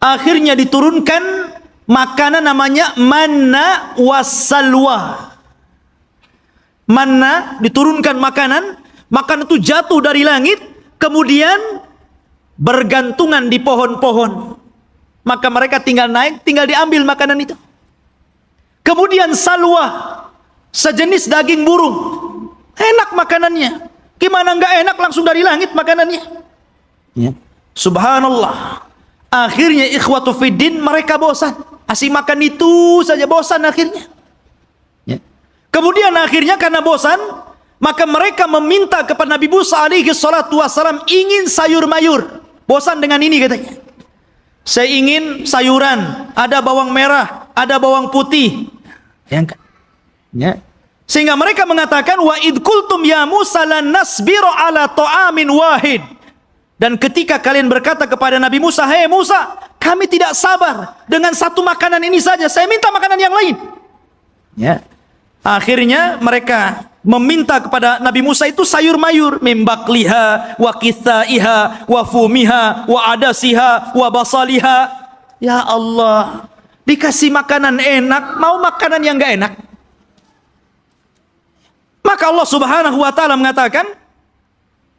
Akhirnya diturunkan makanan namanya manna wassalwa. Manna, diturunkan makanan. Makanan itu jatuh dari langit. Kemudian bergantungan di pohon-pohon. Maka mereka tinggal naik, tinggal diambil makanan itu. Kemudian salwa, sejenis daging burung. Enak makanannya. Gimana enggak enak, langsung dari langit makanannya. Ya. Subhanallah. Akhirnya ikhwatu fiddin, mereka bosan. Asih makan itu saja, bosan akhirnya. Ya. Kemudian akhirnya karena bosan, maka mereka meminta kepada Nabi Musa alaihi salatu wassalam ingin sayur mayur. Bosan dengan ini katanya. Saya ingin sayuran, ada bawang merah, ada bawang putih. Ya. Sehingga mereka mengatakan wa id qultum ya Musa lan nasbiru ala ta'amin wahid. Dan ketika kalian berkata kepada Nabi Musa, "Hei Musa, kami tidak sabar dengan satu makanan ini saja. Saya minta makanan yang lain." Ya. Akhirnya mereka meminta kepada Nabi Musa itu sayur mayur, mimbakliha wa kithaiha wa fumiha wa adasiha wa basaliha. Ya Allah, dikasih makanan enak, mau makanan yang enggak enak. Maka Allah Subhanahu wa taala mengatakan,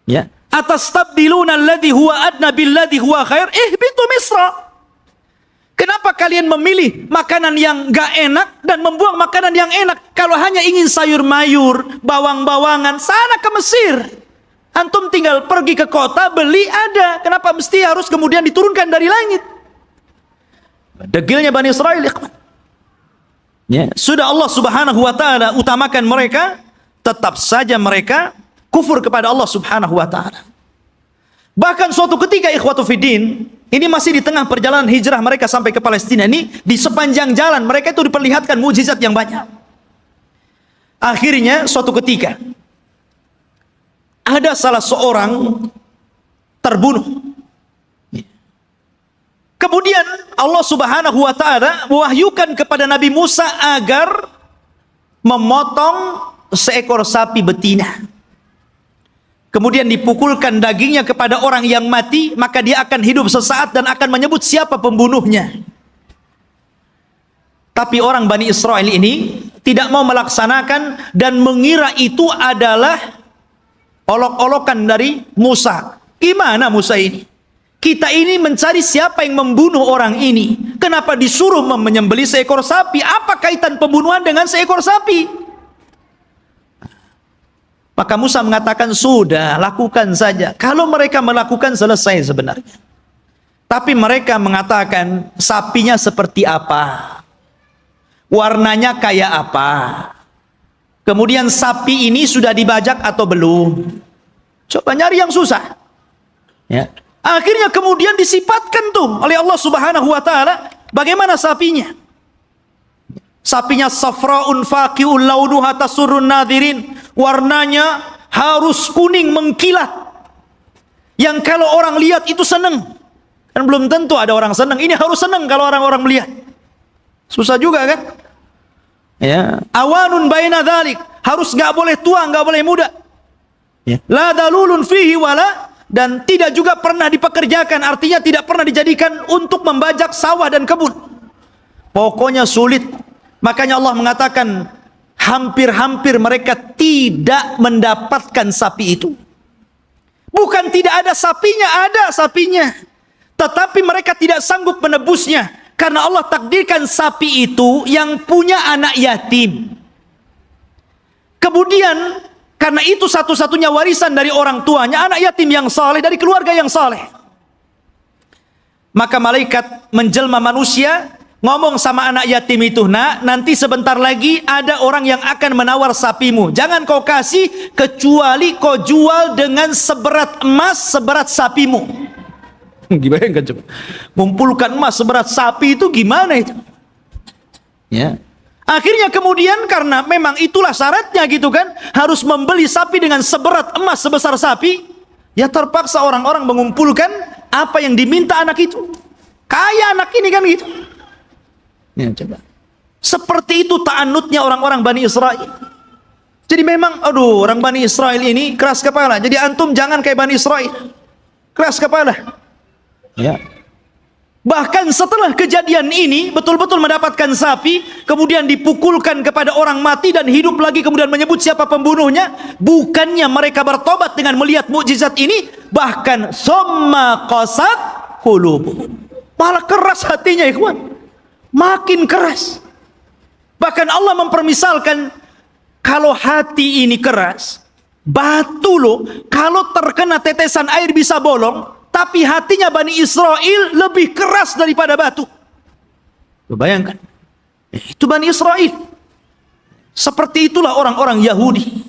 ya, atastabdiluna alladhi huwa adna billadhi huwa khair, ihbitu misra. Kenapa kalian memilih makanan yang enggak enak dan membuang makanan yang enak? Kalau hanya ingin sayur mayur, bawang-bawangan, sana ke Mesir. Antum tinggal pergi ke kota, beli ada. Kenapa mesti harus kemudian diturunkan dari langit? Degilnya Bani Israel, ikhwan. Ya, sudah Allah Subhanahu wa taala utamakan mereka, tetap saja mereka kufur kepada Allah Subhanahu wa taala. Bahkan suatu ketika ikhwatu fiddin, Ini masih di tengah perjalanan hijrah mereka sampai ke Palestina. Ini di sepanjang jalan mereka itu diperlihatkan mukjizat yang banyak. Akhirnya suatu ketika ada salah seorang terbunuh. Kemudian Allah Subhanahu wa taala mewahyukan kepada Nabi Musa agar memotong seekor sapi betina. Kemudian dipukulkan dagingnya kepada orang yang mati, maka dia akan hidup sesaat dan akan menyebut siapa pembunuhnya. Tapi orang Bani Israel ini tidak mau melaksanakan dan mengira itu adalah olok-olokan dari Musa. Gimana Musa ini? Kita ini mencari siapa yang membunuh orang ini. Kenapa disuruh menyembelih seekor sapi? Apa kaitan pembunuhan dengan seekor sapi? Maka Musa mengatakan, sudah, lakukan saja. Kalau mereka melakukan, selesai sebenarnya. Tapi mereka mengatakan, sapinya seperti apa? Warnanya kayak apa? Kemudian sapi ini sudah dibajak atau belum? Coba nyari yang susah. Ya. Akhirnya kemudian disifatkan tuh oleh Allah Subhanahu wa taala bagaimana sapinya. Sapinya safraun faqi'ul launuha tasurrun nadirin. Warnanya harus kuning mengkilat. Yang kalau orang lihat itu senang. Kan belum tentu ada orang senang. Ini harus senang kalau orang-orang melihat. Susah juga kan? Ya. Awanun baina dzalik. Harus enggak boleh tua, enggak boleh muda. Ya. La dalulun fihi wala, dan tidak juga pernah dipekerjakan, artinya tidak pernah dijadikan untuk membajak sawah dan kebun. Pokoknya sulit. Makanya Allah mengatakan hampir-hampir mereka tidak mendapatkan sapi itu. Bukan tidak ada sapinya, ada sapinya. Tetapi mereka tidak sanggup menebusnya. Karena Allah takdirkan sapi itu yang punya anak yatim. Kemudian karena itu satu-satunya warisan dari orang tuanya, anak yatim yang saleh, dari keluarga yang saleh. Maka malaikat menjelma manusia, ngomong sama anak yatim itu, nak, nanti sebentar lagi ada orang yang akan menawar sapimu. Jangan kau kasih, kecuali kau jual dengan seberat emas, seberat sapimu. Gimana kan coba? Mengumpulkan emas seberat sapi itu gimana itu? Ya. Akhirnya kemudian karena memang itulah syaratnya gitu kan, harus membeli sapi dengan seberat emas sebesar sapi, ya terpaksa orang-orang mengumpulkan apa yang diminta anak itu. Kaya anak ini kan gitu. Ya, coba. Seperti itu ta'annutnya orang-orang Bani Israel. Jadi memang, aduh, orang Bani Israel ini keras kepala. Jadi antum jangan kayak Bani Israel. Keras kepala. Ya. Bahkan setelah kejadian ini, betul-betul mendapatkan sapi, kemudian dipukulkan kepada orang mati dan hidup lagi, kemudian menyebut siapa pembunuhnya. Bukannya mereka bertobat dengan melihat mukjizat ini, bahkan summa qasat qulubuhum. Malah keras hatinya, ikhwan. Makin keras. Bahkan Allah mempermisalkan, kalau hati ini keras, batu loh, kalau terkena tetesan air bisa bolong, tapi hatinya Bani Israel lebih keras daripada batu. Bayangkan, itu Bani Israel. Seperti itulah orang-orang Yahudi.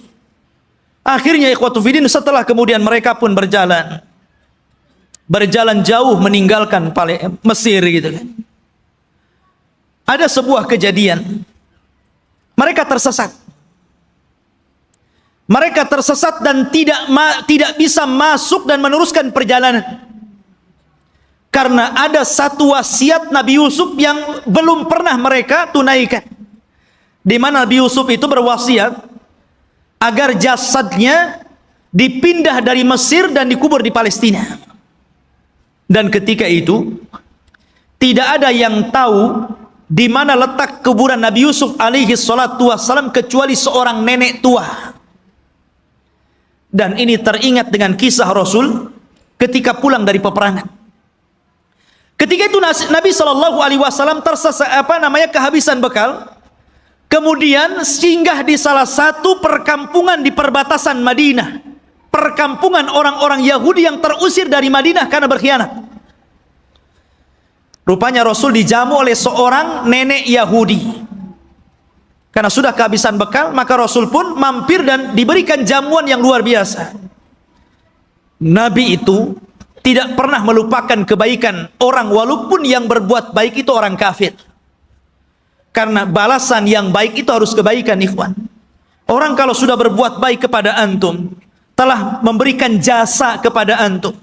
Akhirnya ikhwatu fiddin, setelah kemudian mereka pun berjalan jauh meninggalkan Mesir gitu kan. Ada sebuah kejadian, mereka tersesat. Mereka tersesat dan tidak bisa masuk dan meneruskan perjalanan. Karena ada satu wasiat Nabi Yusuf yang belum pernah mereka tunaikan. Di mana Nabi Yusuf itu berwasiat agar jasadnya dipindah dari Mesir dan dikubur di Palestina. Dan ketika itu tidak ada yang tahu di mana letak kuburan Nabi Yusuf alaihi salatu wassalam kecuali seorang nenek tua. Dan ini teringat dengan kisah Rasul ketika pulang dari peperangan. Ketika itu Nabi Shallallahu Alaihi Wasallam kehabisan bekal, kemudian singgah di salah satu perkampungan di perbatasan Madinah, perkampungan orang-orang Yahudi yang terusir dari Madinah karena berkhianat. Rupanya Rasul dijamu oleh seorang nenek Yahudi. Karena sudah kehabisan bekal, maka Rasul pun mampir dan diberikan jamuan yang luar biasa. Nabi itu tidak pernah melupakan kebaikan orang walaupun yang berbuat baik itu orang kafir. Karena balasan yang baik itu harus kebaikan, ikhwan. Orang kalau sudah berbuat baik kepada antum, telah memberikan jasa kepada antum,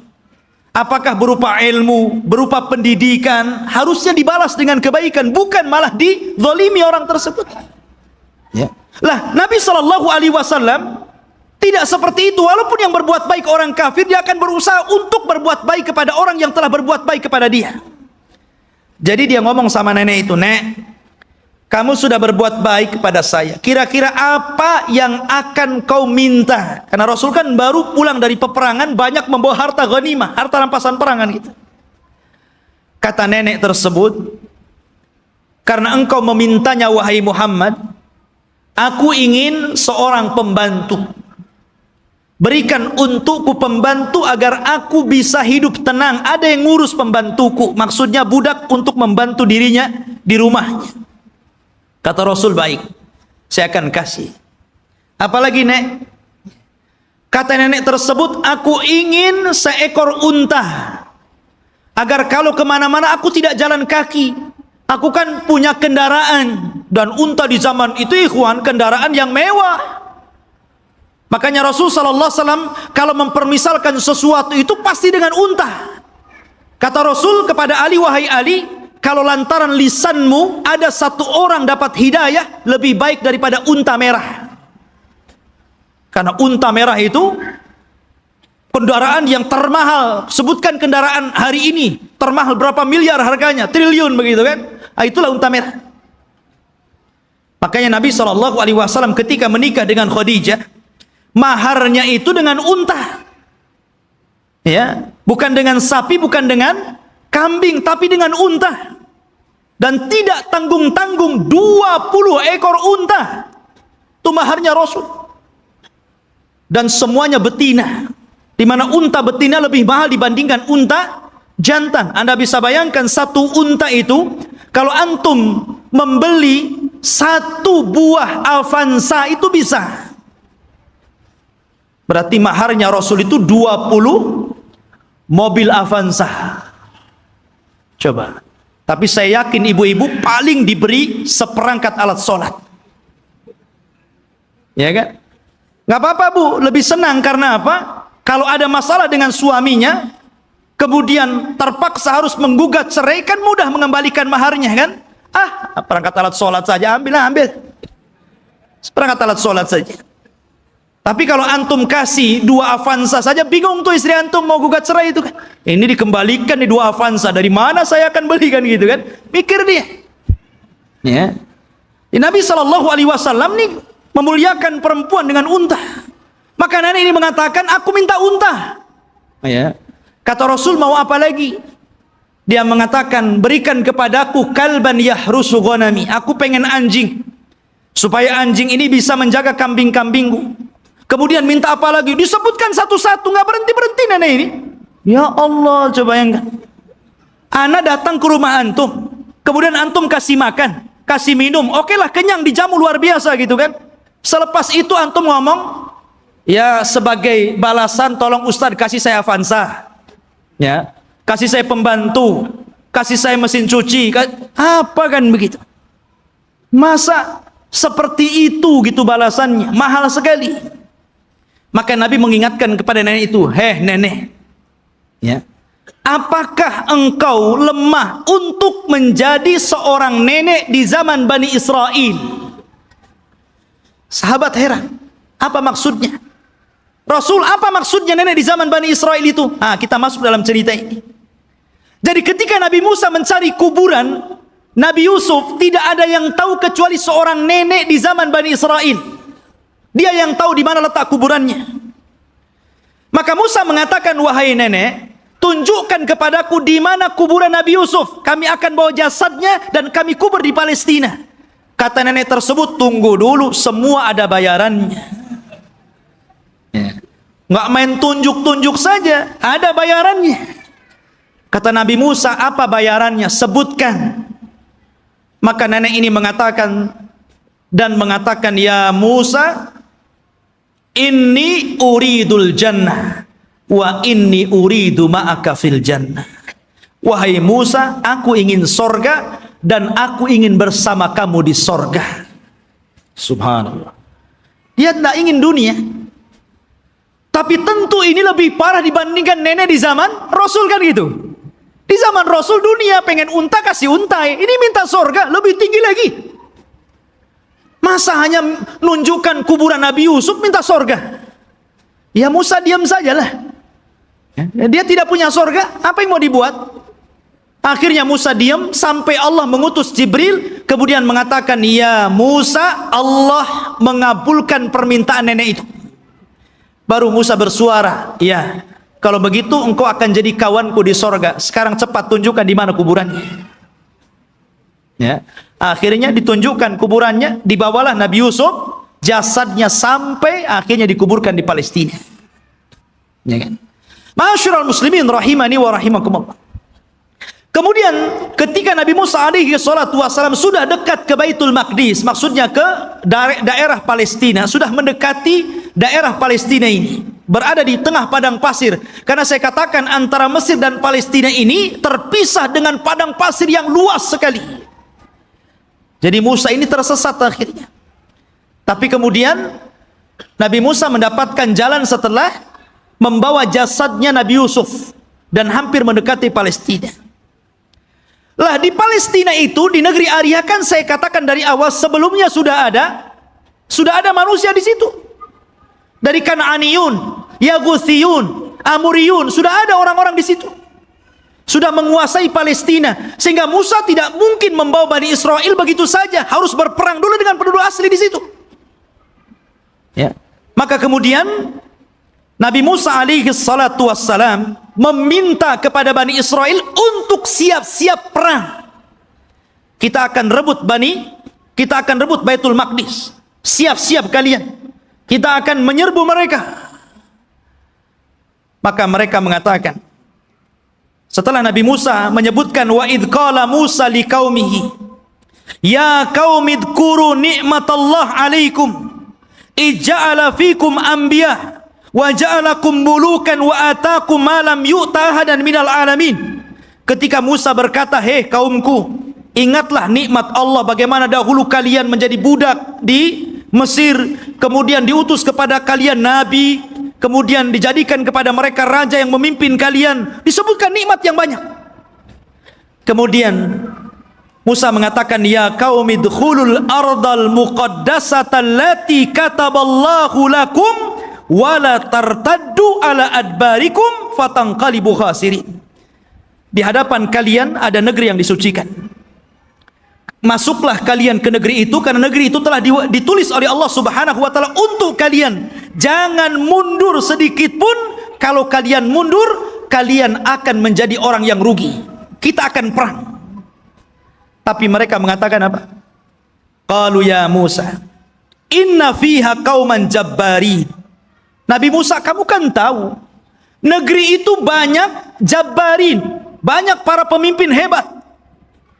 apakah berupa ilmu, berupa pendidikan, harusnya dibalas dengan kebaikan, bukan malah dizalimi orang tersebut. Ya. Lah, Nabi SAW tidak seperti itu. Walaupun yang berbuat baik orang kafir, dia akan berusaha untuk berbuat baik kepada orang yang telah berbuat baik kepada dia. Jadi dia ngomong sama nenek itu, "Nek, kamu sudah berbuat baik kepada saya. Kira-kira apa yang akan kau minta?" Karena Rasul kan baru pulang dari peperangan, banyak membawa harta ghanimah, harta rampasan perangan gitu. Kata nenek tersebut, "Karena engkau memintanya wahai Muhammad, aku ingin seorang pembantu. Berikan untukku pembantu agar aku bisa hidup tenang. Ada yang ngurus pembantuku." Maksudnya budak untuk membantu dirinya di rumahnya. Kata Rasul, "Baik, saya akan kasih. Apalagi, Nek?" Kata nenek tersebut, "Aku ingin seekor unta, agar kalau kemana-mana aku tidak jalan kaki. Aku kan punya kendaraan, dan unta di zaman itu, ikhwan, kendaraan yang mewah." Makanya Rasul SAW kalau mempermisalkan sesuatu itu pasti dengan unta. Kata Rasul kepada Ali, "Wahai Ali, kalau lantaran lisanmu ada satu orang dapat hidayah, lebih baik daripada unta merah." Karena unta merah itu kendaraan yang termahal. Sebutkan kendaraan hari ini termahal berapa miliar harganya, triliun begitu kan? Itulah unta merah. Makanya Nabi SAW ketika menikah dengan Khadijah, maharnya itu dengan unta. Ya, bukan dengan sapi, bukan dengan kambing, tapi dengan unta. Dan tidak tanggung-tanggung, 20 ekor unta. Itu maharnya Rasul. Dan semuanya betina. Di mana unta betina lebih mahal dibandingkan unta jantan. Anda bisa bayangkan satu unta itu, kalau antum membeli satu buah Avanza itu bisa. Berarti maharnya Rasul itu 20 mobil Avanza. Coba. Tapi saya yakin ibu-ibu paling diberi seperangkat alat sholat. Ya kan? Gak apa-apa bu, lebih senang karena apa? Kalau ada masalah dengan suaminya, kemudian terpaksa harus menggugat cerai, kan mudah mengembalikan maharnya kan? Perangkat alat sholat saja, ambil. Seperangkat alat sholat saja. Tapi kalau antum kasih 2 Avanza saja, bingung tuh istri antum mau gugat cerai itu kan. Ini dikembalikan di 2 Avanza, dari mana saya akan belikan gitu kan? Mikir dia. Ya. Nabi SAW nih memuliakan perempuan dengan unta. Maka nenek ini mengatakan, "Aku minta unta." Ya. Kata Rasul, "Mau apa lagi?" Dia mengatakan, "Berikan kepadaku kalban yahrusu ghanami." Aku pengen anjing, supaya anjing ini bisa menjaga kambing-kambingku. Kemudian minta apa lagi? Disebutkan satu-satu, nggak berhenti-berhenti nenek ini. Ya Allah, coba bayangkan. Ana datang ke rumah antum, kemudian antum kasih makan, kasih minum, oke lah, kenyang, dijamu luar biasa gitu kan. Selepas itu antum ngomong, "Ya sebagai balasan tolong Ustadz kasih saya Avanza, ya, kasih saya pembantu, kasih saya mesin cuci." Apa kan begitu? Masa seperti itu gitu balasannya? Mahal sekali. Maka Nabi mengingatkan kepada nenek itu, "Heh nenek, ya, apakah engkau lemah untuk menjadi seorang nenek di zaman Bani Israel?" Sahabat heran, apa maksudnya? Rasul, apa maksudnya nenek di zaman Bani Israel itu? Kita masuk dalam cerita ini. Jadi ketika Nabi Musa mencari kuburan Nabi Yusuf, tidak ada yang tahu kecuali seorang nenek di zaman Bani Israel. Dia yang tahu di mana letak kuburannya. Maka Musa mengatakan, "Wahai nenek, tunjukkan kepadaku di mana kuburan Nabi Yusuf. Kami akan bawa jasadnya dan kami kubur di Palestina." Kata nenek tersebut, "Tunggu dulu, semua ada bayarannya." Ya. Nggak main tunjuk-tunjuk saja, ada bayarannya. Kata Nabi Musa, "Apa bayarannya? Sebutkan." Maka nenek ini mengatakan, "Ya Musa, inni uridul jannah." wa inni uridu ma'aka fil jannah. Wahai Musa, aku ingin sorga dan aku ingin bersama kamu di sorga. Subhanallah. Dia tidak ingin dunia. Tapi tentu ini lebih parah dibandingkan nenek di zaman Rasul, kan gitu. Di zaman Rasul dunia pengen unta kasih untai, ini minta sorga lebih tinggi lagi. Masa hanya nunjukkan kuburan Nabi Yusuf minta sorga? Ya Musa diam sajalah. Dia tidak punya sorga, apa yang mau dibuat? Akhirnya Musa diam sampai Allah mengutus Jibril, kemudian mengatakan, ya Musa, Allah mengabulkan permintaan nenek itu. Baru Musa bersuara, ya, kalau begitu engkau akan jadi kawanku di sorga. Sekarang cepat tunjukkan di mana kuburannya. Ya, akhirnya ditunjukkan kuburannya, dibawalah Nabi Yusuf, jasadnya sampai akhirnya dikuburkan di Palestina. Ya kan? Ma'asyiral muslimin rahimani wa rahimakumullah. Kemudian ketika Nabi Musa alaihi salatu wassalam sudah dekat ke Baitul Maqdis, maksudnya ke daerah Palestina, sudah mendekati daerah Palestina ini, berada di tengah padang pasir. Karena saya katakan antara Mesir dan Palestina ini terpisah dengan padang pasir yang luas sekali. Jadi Musa ini tersesat akhirnya. Tapi kemudian Nabi Musa mendapatkan jalan setelah membawa jasadnya Nabi Yusuf dan hampir mendekati Palestina. Lah di Palestina itu, di negeri Arya, kan saya katakan dari awal sebelumnya sudah ada manusia di situ. Dari Kan'aniyun, Yaguthiyun, Amuriyun, sudah ada orang-orang di situ. Sudah menguasai Palestina, sehingga Musa tidak mungkin membawa Bani Israel begitu saja, harus berperang dulu dengan penduduk asli di situ. Ya. Maka kemudian Nabi Musa alaihi salatu wassalam meminta kepada Bani Israel untuk siap-siap perang. Kita akan rebut Baitul Maqdis. Siap-siap kalian. Kita akan menyerbu mereka. Maka mereka mengatakan, setelah Nabi Musa menyebutkan wa idh qala Musa liqaumihi ya qaumi dzkuru ni'matallah 'alaikum ij'ala fikum anbiya wa ja'alakum mulukan wa atakum ma lam yu'ta ahadan minal alamin. Ketika Musa berkata, hei kaumku, ingatlah nikmat Allah bagaimana dahulu kalian menjadi budak di Mesir, kemudian diutus kepada kalian nabi, kemudian dijadikan kepada mereka raja yang memimpin kalian, disebutkan nikmat yang banyak. Kemudian Musa mengatakan, ya qaumi dkhulul ardal muqaddasata allati kataballahu lakum wala tartaddu ala adbarikum fatanqalibu khasirin. Di hadapan kalian ada negeri yang disucikan. Masuklah kalian ke negeri itu, karena negeri itu telah ditulis oleh Allah Subhanahu wa taala untuk kalian. Jangan mundur sedikit pun. Kalau kalian mundur, kalian akan menjadi orang yang rugi. Kita akan perang. Tapi mereka mengatakan apa? Qalu ya Musa, inna fiha qauman jabbarin. Nabi Musa, kamu kan tahu negeri itu banyak jabbarin, banyak para pemimpin hebat,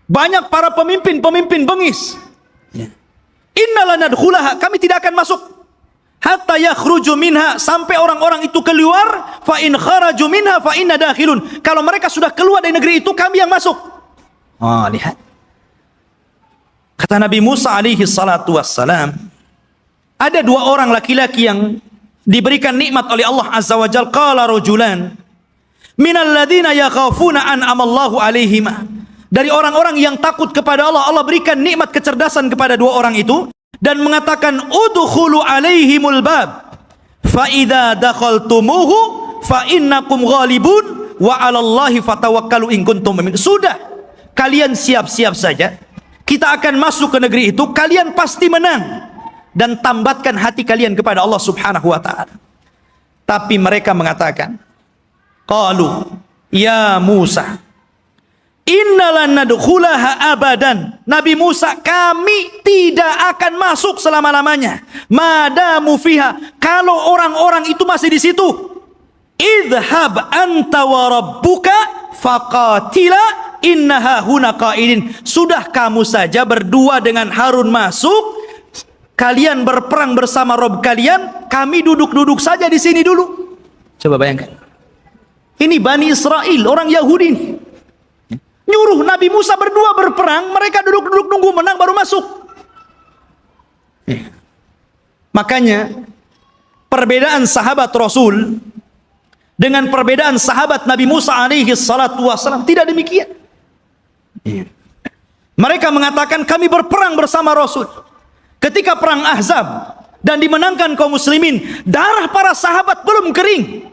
banyak para pemimpin bengis. Inna lanadkhulaha, kami tidak akan masuk hatta yakhruju minha, sampai orang-orang itu keluar. Fa in kharaju minha fa inna dakhilun, kalau mereka sudah keluar dari negeri itu, kami yang masuk. Lihat, kata Nabi Musa alaihi salatu wassalam, ada dua orang laki-laki yang diberikan nikmat oleh Allah Azza wa Jalla. Qala rajulan minal ladzina yakhafuna an'amallahu alaihima, dari orang-orang yang takut kepada Allah, Allah berikan nikmat kecerdasan kepada dua orang itu, dan mengatakan udkhulu alaihimul bab fa idza dakhaltumuhu fa innakum ghalibun wa 'alallahi fatawakkalu in kuntum mu'minin. Sudah, kalian siap-siap saja, kita akan masuk ke negeri itu, kalian pasti menang, dan tambatkan hati kalian kepada Allah Subhanahu wa ta'ala. Tapi mereka mengatakan, qalu ya Musa innalan nadkhulaha abadan. Nabi Musa, kami tidak akan masuk selama-lamanya. Madamu fiha, kalau orang-orang itu masih di situ. Idhhab anta wa rabbuka faqatila innaha huna qaidin. Sudah, kamu saja berdua dengan Harun masuk, kalian berperang bersama Rob kalian, kami duduk-duduk saja di sini dulu. Coba bayangkan. Ini Bani Israel, orang Yahudi ini. Nyuruh Nabi Musa berdua berperang, mereka duduk-duduk nunggu menang baru masuk. Makanya perbedaan sahabat Rasul dengan perbedaan sahabat Nabi Musa alaihi salatu wassalam tidak demikian. Mereka mengatakan kami berperang bersama Rasul. Ketika perang Ahzab dan dimenangkan kaum muslimin, darah para sahabat belum kering,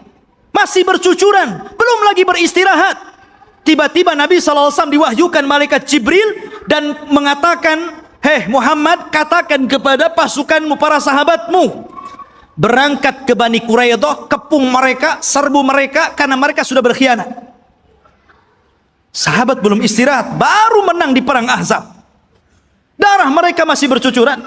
masih bercucuran, belum lagi beristirahat. Tiba-tiba Nabi SAW diwahyukan malaikat Jibril dan mengatakan, "Hei Muhammad, katakan kepada pasukanmu, para sahabatmu, berangkat ke Bani Quraidah, kepung mereka, serbu mereka, karena mereka sudah berkhianat." Sahabat belum istirahat, baru menang di perang Ahzab. Darah mereka masih bercucuran.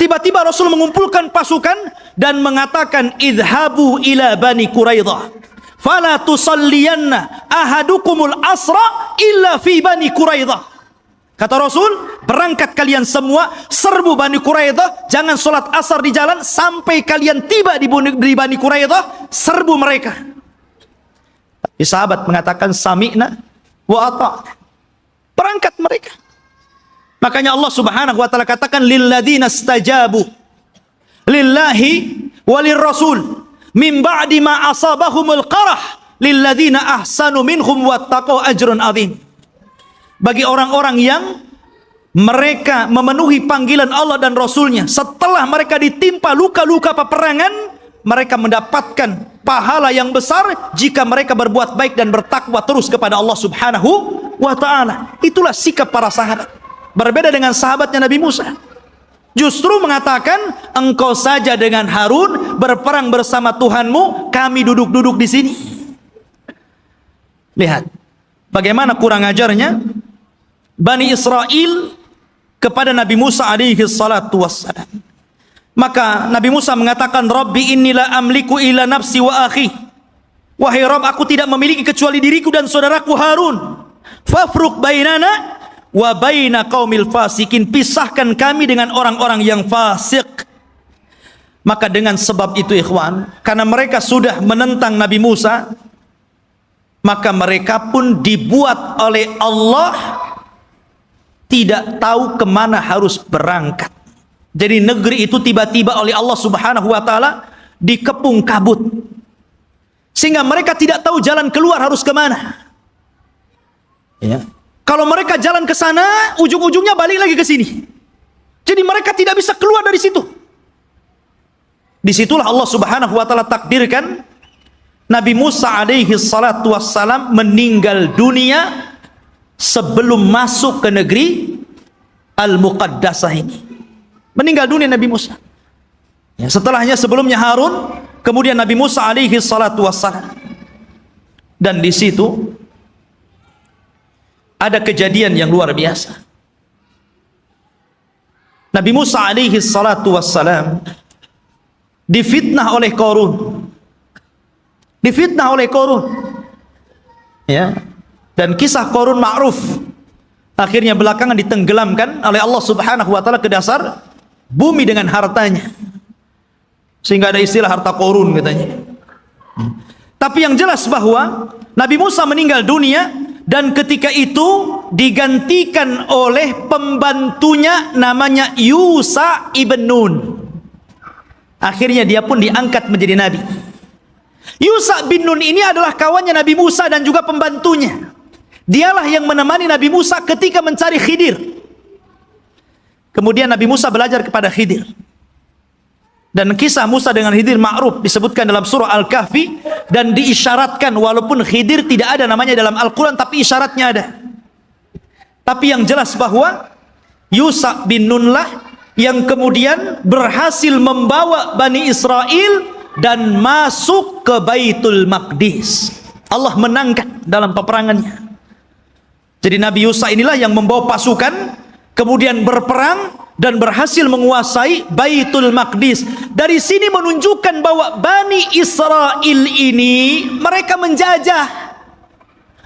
Tiba-tiba Rasul mengumpulkan pasukan dan mengatakan, "Idhabu ila Bani Quraidah, fala tusalliyanna ahadukumul asra illa fi Bani Quraidah." Kata Rasul, berangkat kalian semua, serbu Bani Quraidah, jangan sholat asar di jalan sampai kalian tiba di Bani Quraidah, serbu mereka. Tapi sahabat mengatakan, "Sami'na wa ata'na." Berangkat mereka. Makanya Allah Subhanahu wa taala katakan, "Lilladzina istajabu lillahi walir rasul min ba'di ma asabahumul qarah lilladzina ahsanu minhum wattaqau ajrun adzim." Bagi orang-orang yang mereka memenuhi panggilan Allah dan Rasulnya setelah mereka ditimpa luka-luka peperangan, mereka mendapatkan pahala yang besar jika mereka berbuat baik dan bertakwa terus kepada Allah Subhanahu wa ta'ala. Itulah sikap para sahabat. Berbeda dengan sahabatnya Nabi Musa. Justru mengatakan, engkau saja dengan Harun berperang bersama Tuhanmu, kami duduk-duduk di sini. Lihat bagaimana kurang ajarnya Bani Israel kepada Nabi Musa alaihi salatu wassalam. Maka Nabi Musa mengatakan, "Rabbi inni la amliku illa nafsi wa akhi." Wahai Rabb, aku tidak memiliki kecuali diriku dan saudaraku Harun. Fafruq bainana wa baina qaumil fasikin. Pisahkan kami dengan orang-orang yang fasik. Maka dengan sebab itu ikhwan, karena mereka sudah menentang Nabi Musa, maka mereka pun dibuat oleh Allah tidak tahu kemana harus berangkat. Jadi negeri itu tiba-tiba oleh Allah Subhanahu wa taala dikepung kabut, sehingga mereka tidak tahu jalan keluar harus kemana. Ya. Kalau mereka jalan ke sana, ujung-ujungnya balik lagi ke sini. Jadi mereka tidak bisa keluar dari situ. Disitulah Allah Subhanahu wa taala takdirkan Nabi Musa alaihi salatu wassalam meninggal dunia sebelum masuk ke negeri Al-Muqaddasah ini. Meninggal dunia Nabi Musa. Ya, setelahnya sebelumnya Harun, kemudian Nabi Musa alaihi salatu wassalam. Dan di situ ada kejadian yang luar biasa. Nabi Musa alaihi salatu wassalam difitnah oleh Qarun. Difitnah oleh Qarun. Ya. Dan kisah Qarun ma'ruf. Akhirnya belakangan ditenggelamkan oleh Allah Subhanahu wa taala ke dasar bumi dengan hartanya. Sehingga ada istilah harta Qarun katanya. Tapi yang jelas bahwa Nabi Musa meninggal dunia dan ketika itu digantikan oleh pembantunya namanya Yusha ibn Nun. Akhirnya dia pun diangkat menjadi nabi. Yusha bin Nun ini adalah kawannya Nabi Musa dan juga pembantunya. Dialah yang menemani Nabi Musa ketika mencari Khidir. Kemudian Nabi Musa belajar kepada Khidir. Dan kisah Musa dengan Khidir ma'ruf disebutkan dalam surah Al-Kahfi dan diisyaratkan, walaupun Khidir tidak ada namanya dalam Al-Quran tapi isyaratnya ada. Tapi yang jelas bahwa Yusha bin Nun lah yang kemudian berhasil membawa Bani Israel dan masuk ke Baitul Maqdis. Allah menangkan dalam peperangannya. Jadi Nabi Yusha inilah yang membawa pasukan kemudian berperang dan berhasil menguasai Baitul Maqdis. Dari sini menunjukkan bahwa Bani Israel ini mereka menjajah,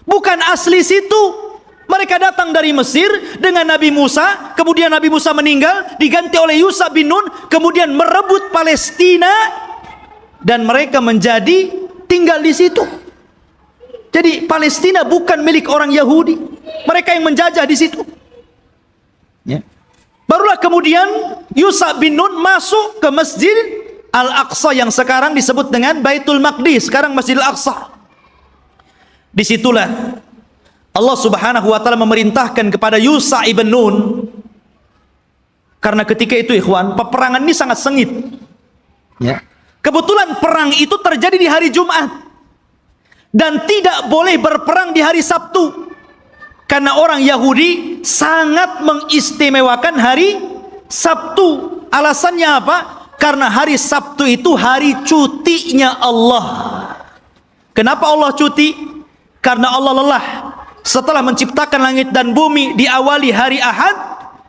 bukan asli situ. Mereka datang dari Mesir dengan Nabi Musa, kemudian Nabi Musa meninggal, diganti oleh Yusha bin Nun, kemudian merebut Palestina dan mereka menjadi tinggal di situ. Jadi Palestina bukan milik orang Yahudi. Mereka yang menjajah di situ. Ya. Barulah kemudian Yusha bin Nun masuk ke Masjid Al-Aqsa yang sekarang disebut dengan Baitul Maqdis, sekarang Masjid Al-Aqsa. Disitulah Allah Subhanahu wa taala memerintahkan kepada Yusha ibn Nun, karena ketika itu ikhwan, peperangan ini sangat sengit. Ya. Kebetulan perang itu terjadi di hari Jumat dan tidak boleh berperang di hari Sabtu, karena orang Yahudi sangat mengistimewakan hari Sabtu. Alasannya apa? Karena hari Sabtu itu hari cutinya Allah. Kenapa Allah cuti? Karena Allah lelah. Setelah menciptakan langit dan bumi, diawali hari Ahad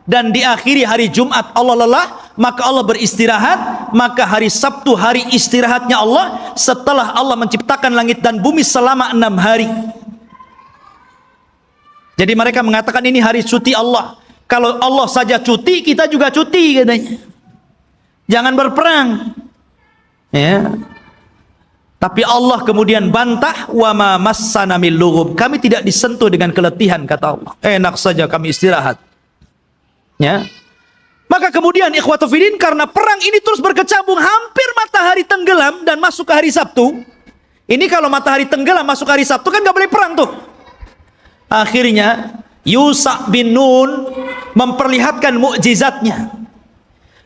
dan diakhiri hari Jumat, Allah lelah, maka Allah beristirahat. Maka hari Sabtu hari istirahatnya Allah, setelah Allah menciptakan langit dan bumi selama 6 hari. Jadi mereka mengatakan ini hari cuti Allah. Kalau Allah saja cuti, kita juga cuti katanya. Jangan berperang. Ya. Tapi Allah kemudian bantah, wa ma massana min lughub. Kami tidak disentuh dengan keletihan, kata Allah. Enak saja kami istirahat. Ya. Maka kemudian ikhwatu fiddin, karena perang ini terus berkecambung, hampir matahari tenggelam dan masuk ke hari Sabtu. Ini kalau matahari tenggelam masuk hari Sabtu kan nggak boleh perang tuh. Akhirnya Yusha bin Nun memperlihatkan mukjizatnya.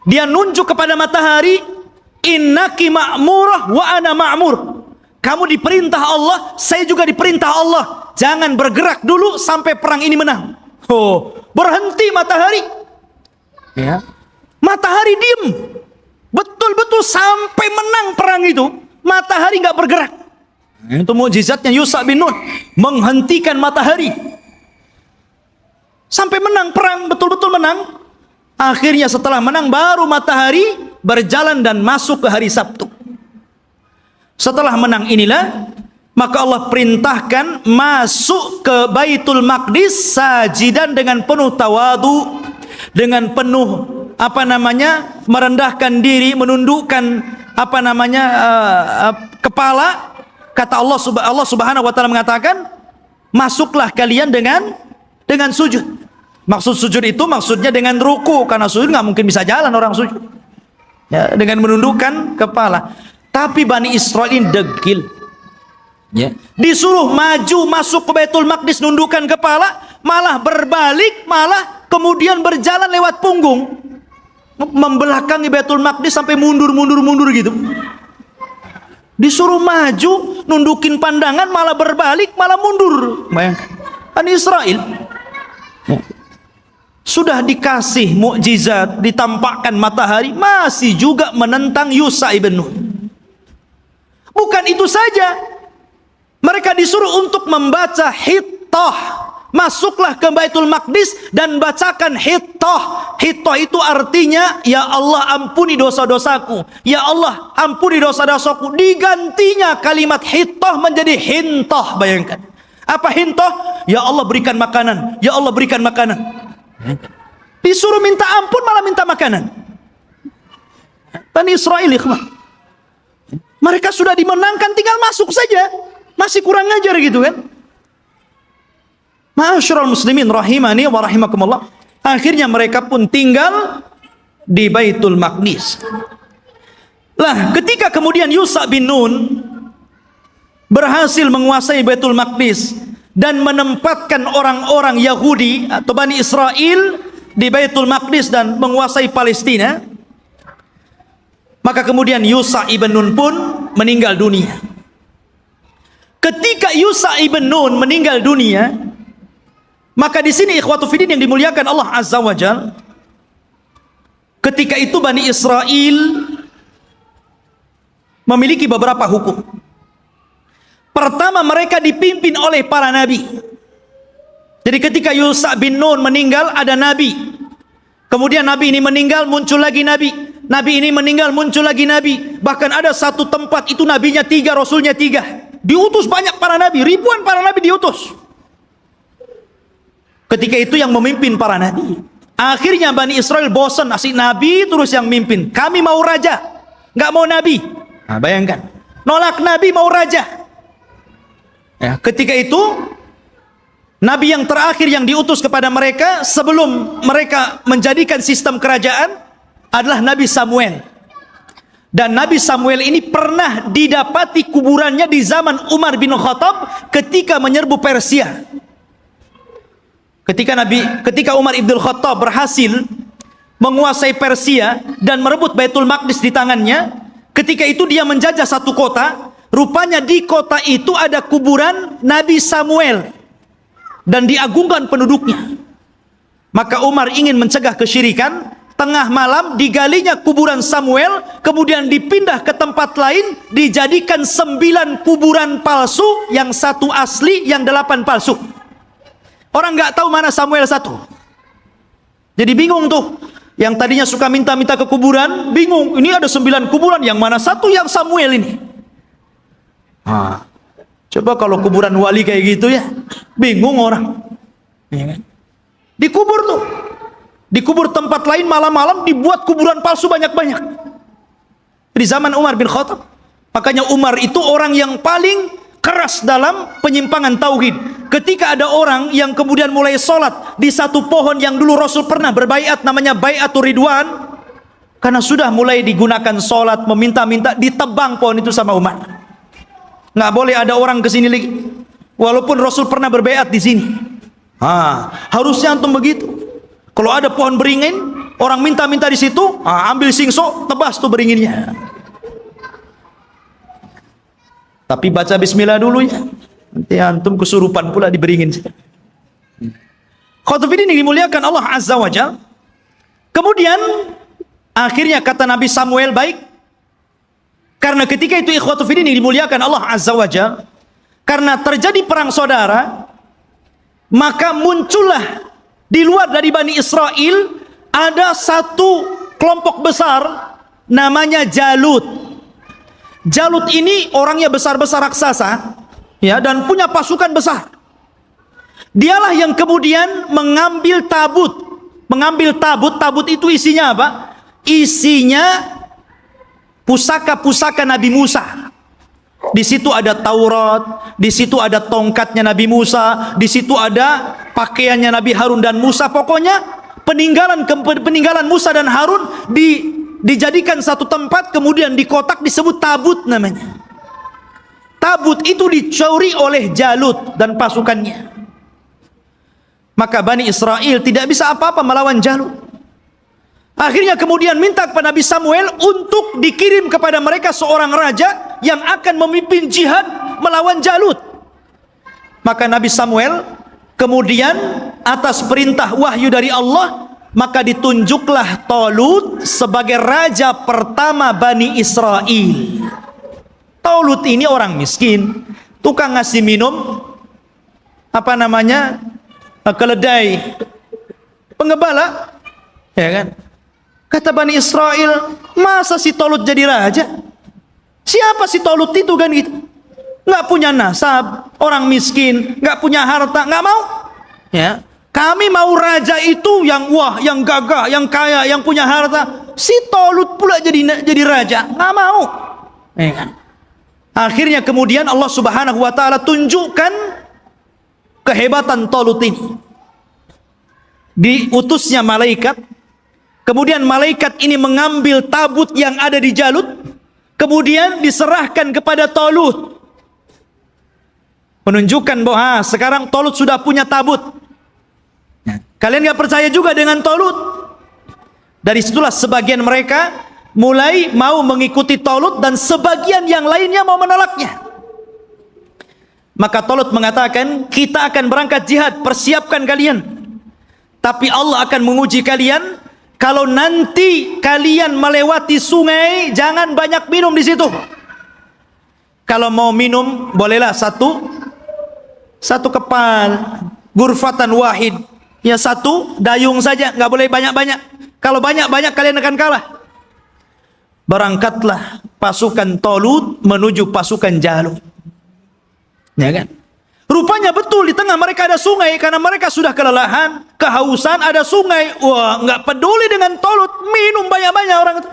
Dia nunjuk kepada matahari, innaki ma'murah wa ana ma'mur. Kamu diperintah Allah, saya juga diperintah Allah. Jangan bergerak dulu sampai perang ini menang. Oh, berhenti matahari. Ya. Matahari diem. Betul-betul sampai menang perang itu, matahari nggak bergerak. Itu mukjizatnya Yusha bin Nun, menghentikan matahari sampai menang perang, betul-betul menang. Akhirnya setelah menang baru matahari berjalan dan masuk ke hari Sabtu. Setelah menang inilah maka Allah perintahkan masuk ke Baitul Maqdis sajidan dengan penuh tawadu, dengan penuh merendahkan diri, menundukkan kepala. Kata Allah Subhanahu wa taala mengatakan, masuklah kalian dengan sujud. Maksud sujud itu maksudnya dengan ruku, karena sujud nggak mungkin bisa jalan orang sujud. Ya, dengan menundukkan kepala. Tapi Bani Israil ini degil. Ya. Disuruh maju masuk ke Baitul Maqdis nundukkan kepala, malah berbalik, malah kemudian berjalan lewat punggung, membelakangi Baitul Maqdis sampai mundur gitu. Disuruh maju nundukin pandangan, malah berbalik, malah mundur. Bayangkan, Bani Israil sudah dikasih mukjizat, ditampakkan matahari, masih juga menentang Yusha ibn Nun. Bukan itu saja, mereka disuruh untuk membaca Hittah. Masuklah ke Baitul Maqdis dan bacakan Hittah. Hittah itu artinya, ya Allah ampuni dosa-dosaku, ya Allah ampuni dosa-dosaku. Digantinya kalimat Hittah menjadi Hintah. Bayangkan, apa Hintah? Ya Allah berikan makanan, ya Allah berikan makanan. Disuruh minta ampun malah minta makanan. Bani Israil, mereka sudah dimenangkan, tinggal masuk saja, masih kurang ajar gitu kan. Ma'asyiral muslimin rahimani wa rahimakumullah. Akhirnya mereka pun tinggal di Baitul Maqdis. Lah, ketika kemudian Yusha bin Nun berhasil menguasai Baitul Maqdis dan menempatkan orang-orang Yahudi atau Bani Israel di Baitul Maqdis dan menguasai Palestina, maka kemudian Yusha ibn Nun pun meninggal dunia. Ketika Yusha ibn Nun meninggal dunia, maka di sini ikhwatu fiddin yang dimuliakan Allah Azza wa Jalla, ketika itu Bani Israel memiliki beberapa hukum. Pertama, mereka dipimpin oleh para nabi. Jadi ketika Yusha bin Nun meninggal, ada nabi. Kemudian nabi ini meninggal, muncul lagi nabi. Nabi ini meninggal, muncul lagi nabi. Bahkan ada satu tempat itu nabinya 3, rasulnya 3. Diutus banyak para nabi, ribuan para nabi diutus. Ketika itu yang memimpin para nabi. Akhirnya Bani Israel bosan, asik nabi terus yang mimpin. Kami mau raja, nggak mau nabi. Nah, bayangkan, nolak nabi mau raja. Ya, ketika itu nabi yang terakhir yang diutus kepada mereka sebelum mereka menjadikan sistem kerajaan adalah Nabi Samuel. Dan Nabi Samuel ini pernah didapati kuburannya di zaman Umar bin Khattab ketika menyerbu Persia. Ketika Umar bin Khattab berhasil menguasai Persia dan merebut Baitul Maqdis di tangannya, ketika itu dia menjajah satu kota. Rupanya di kota itu ada kuburan Nabi Samuel dan diagungkan penduduknya. Maka Umar ingin mencegah kesyirikan. Tengah malam digalinya kuburan Samuel, kemudian dipindah ke tempat lain, dijadikan 9 kuburan palsu, yang 1 asli, yang 8 palsu. Orang nggak tahu mana Samuel 1. Jadi bingung tuh. Yang tadinya suka minta-minta ke kuburan, bingung. Ini ada 9 kuburan, yang mana 1 yang Samuel ini? Coba kalau kuburan wali kayak gitu ya, bingung orang. Ya kan? Dikubur tuh. Dikubur tempat lain, malam-malam dibuat kuburan palsu banyak-banyak. Di zaman Umar bin Khattab. Makanya Umar itu orang yang paling keras dalam penyimpangan tauhid. Ketika ada orang yang kemudian mulai sholat di satu pohon yang dulu Rasul pernah berbaiat, namanya Baiatur Ridwan, karena sudah mulai digunakan sholat, meminta-minta, ditebang pohon itu sama Umar. Nggak boleh ada orang kesini lagi, walaupun Rasul pernah berbaiat di sini. Harusnya antum begitu. Kalau ada pohon beringin, orang minta-minta di situ, ambil singso, tebas tuh beringinnya. Tapi baca bismillah dulu ya. Nanti antum kesurupan pula di beringin. Khotbah ini dimuliakan Allah Azza wa Jalla. Kemudian akhirnya kata Nabi Samuel, baik. Karena ketika itu ikhwatu fiddin dimuliakan Allah Azza wa Jalla, karena terjadi perang saudara, maka muncullah di luar dari Bani Israel ada satu kelompok besar namanya Jalut. Jalut ini orangnya besar-besar raksasa, ya, dan punya pasukan besar. Dialah yang kemudian mengambil tabut. Tabut itu isinya apa? Isinya pusaka-pusaka Nabi Musa. Di situ ada Taurat, di situ ada tongkatnya Nabi Musa, di situ ada pakaiannya Nabi Harun dan Musa. Pokoknya peninggalan Musa dan Harun dijadikan satu tempat, kemudian dikotak, disebut tabut namanya. Tabut itu dicuri oleh Jalut dan pasukannya. Maka Bani Israel tidak bisa apa-apa melawan Jalut. Akhirnya kemudian minta kepada Nabi Samuel untuk dikirim kepada mereka seorang raja yang akan memimpin jihad melawan Jalut. Maka Nabi Samuel kemudian atas perintah wahyu dari Allah, maka ditunjuklah Talut sebagai raja pertama Bani Israel. Talut ini orang miskin, tukang ngasih minum keledai, pengembala, ya kan? Kata Bani Israel, masa si Talut jadi raja? Siapa si Talut itu kan gitu? Nggak punya nasab, orang miskin, nggak punya harta, nggak mau. Ya, kami mau raja itu yang wah, yang gagah, yang kaya, yang punya harta. Si Talut pula jadi raja, nggak mau. Ya kan? Akhirnya kemudian Allah Subhanahu wa taala tunjukkan kehebatan Talut ini. Diutusnya malaikat. Kemudian malaikat ini mengambil tabut yang ada di Jalut, kemudian diserahkan kepada Talut. Menunjukkan bahwa sekarang Talut sudah punya tabut. Kalian gak percaya juga dengan Talut? Dari situlah sebagian mereka mulai mau mengikuti Talut dan sebagian yang lainnya mau menolaknya. Maka Talut mengatakan, kita akan berangkat jihad, persiapkan kalian. Tapi Allah akan menguji kalian. Kalau nanti kalian melewati sungai, jangan banyak minum di situ. Kalau mau minum, bolehlah satu kepal, gurfatan wahid, ya satu dayung saja, nggak boleh banyak-banyak. Kalau banyak-banyak kalian akan kalah. Berangkatlah pasukan Talut menuju pasukan Jalut. Ya kan? Rupanya betul di tengah mereka ada sungai, karena mereka sudah kelelahan, kehausan, ada sungai. Wah, nggak peduli dengan Talut, minum banyak-banyak orang itu.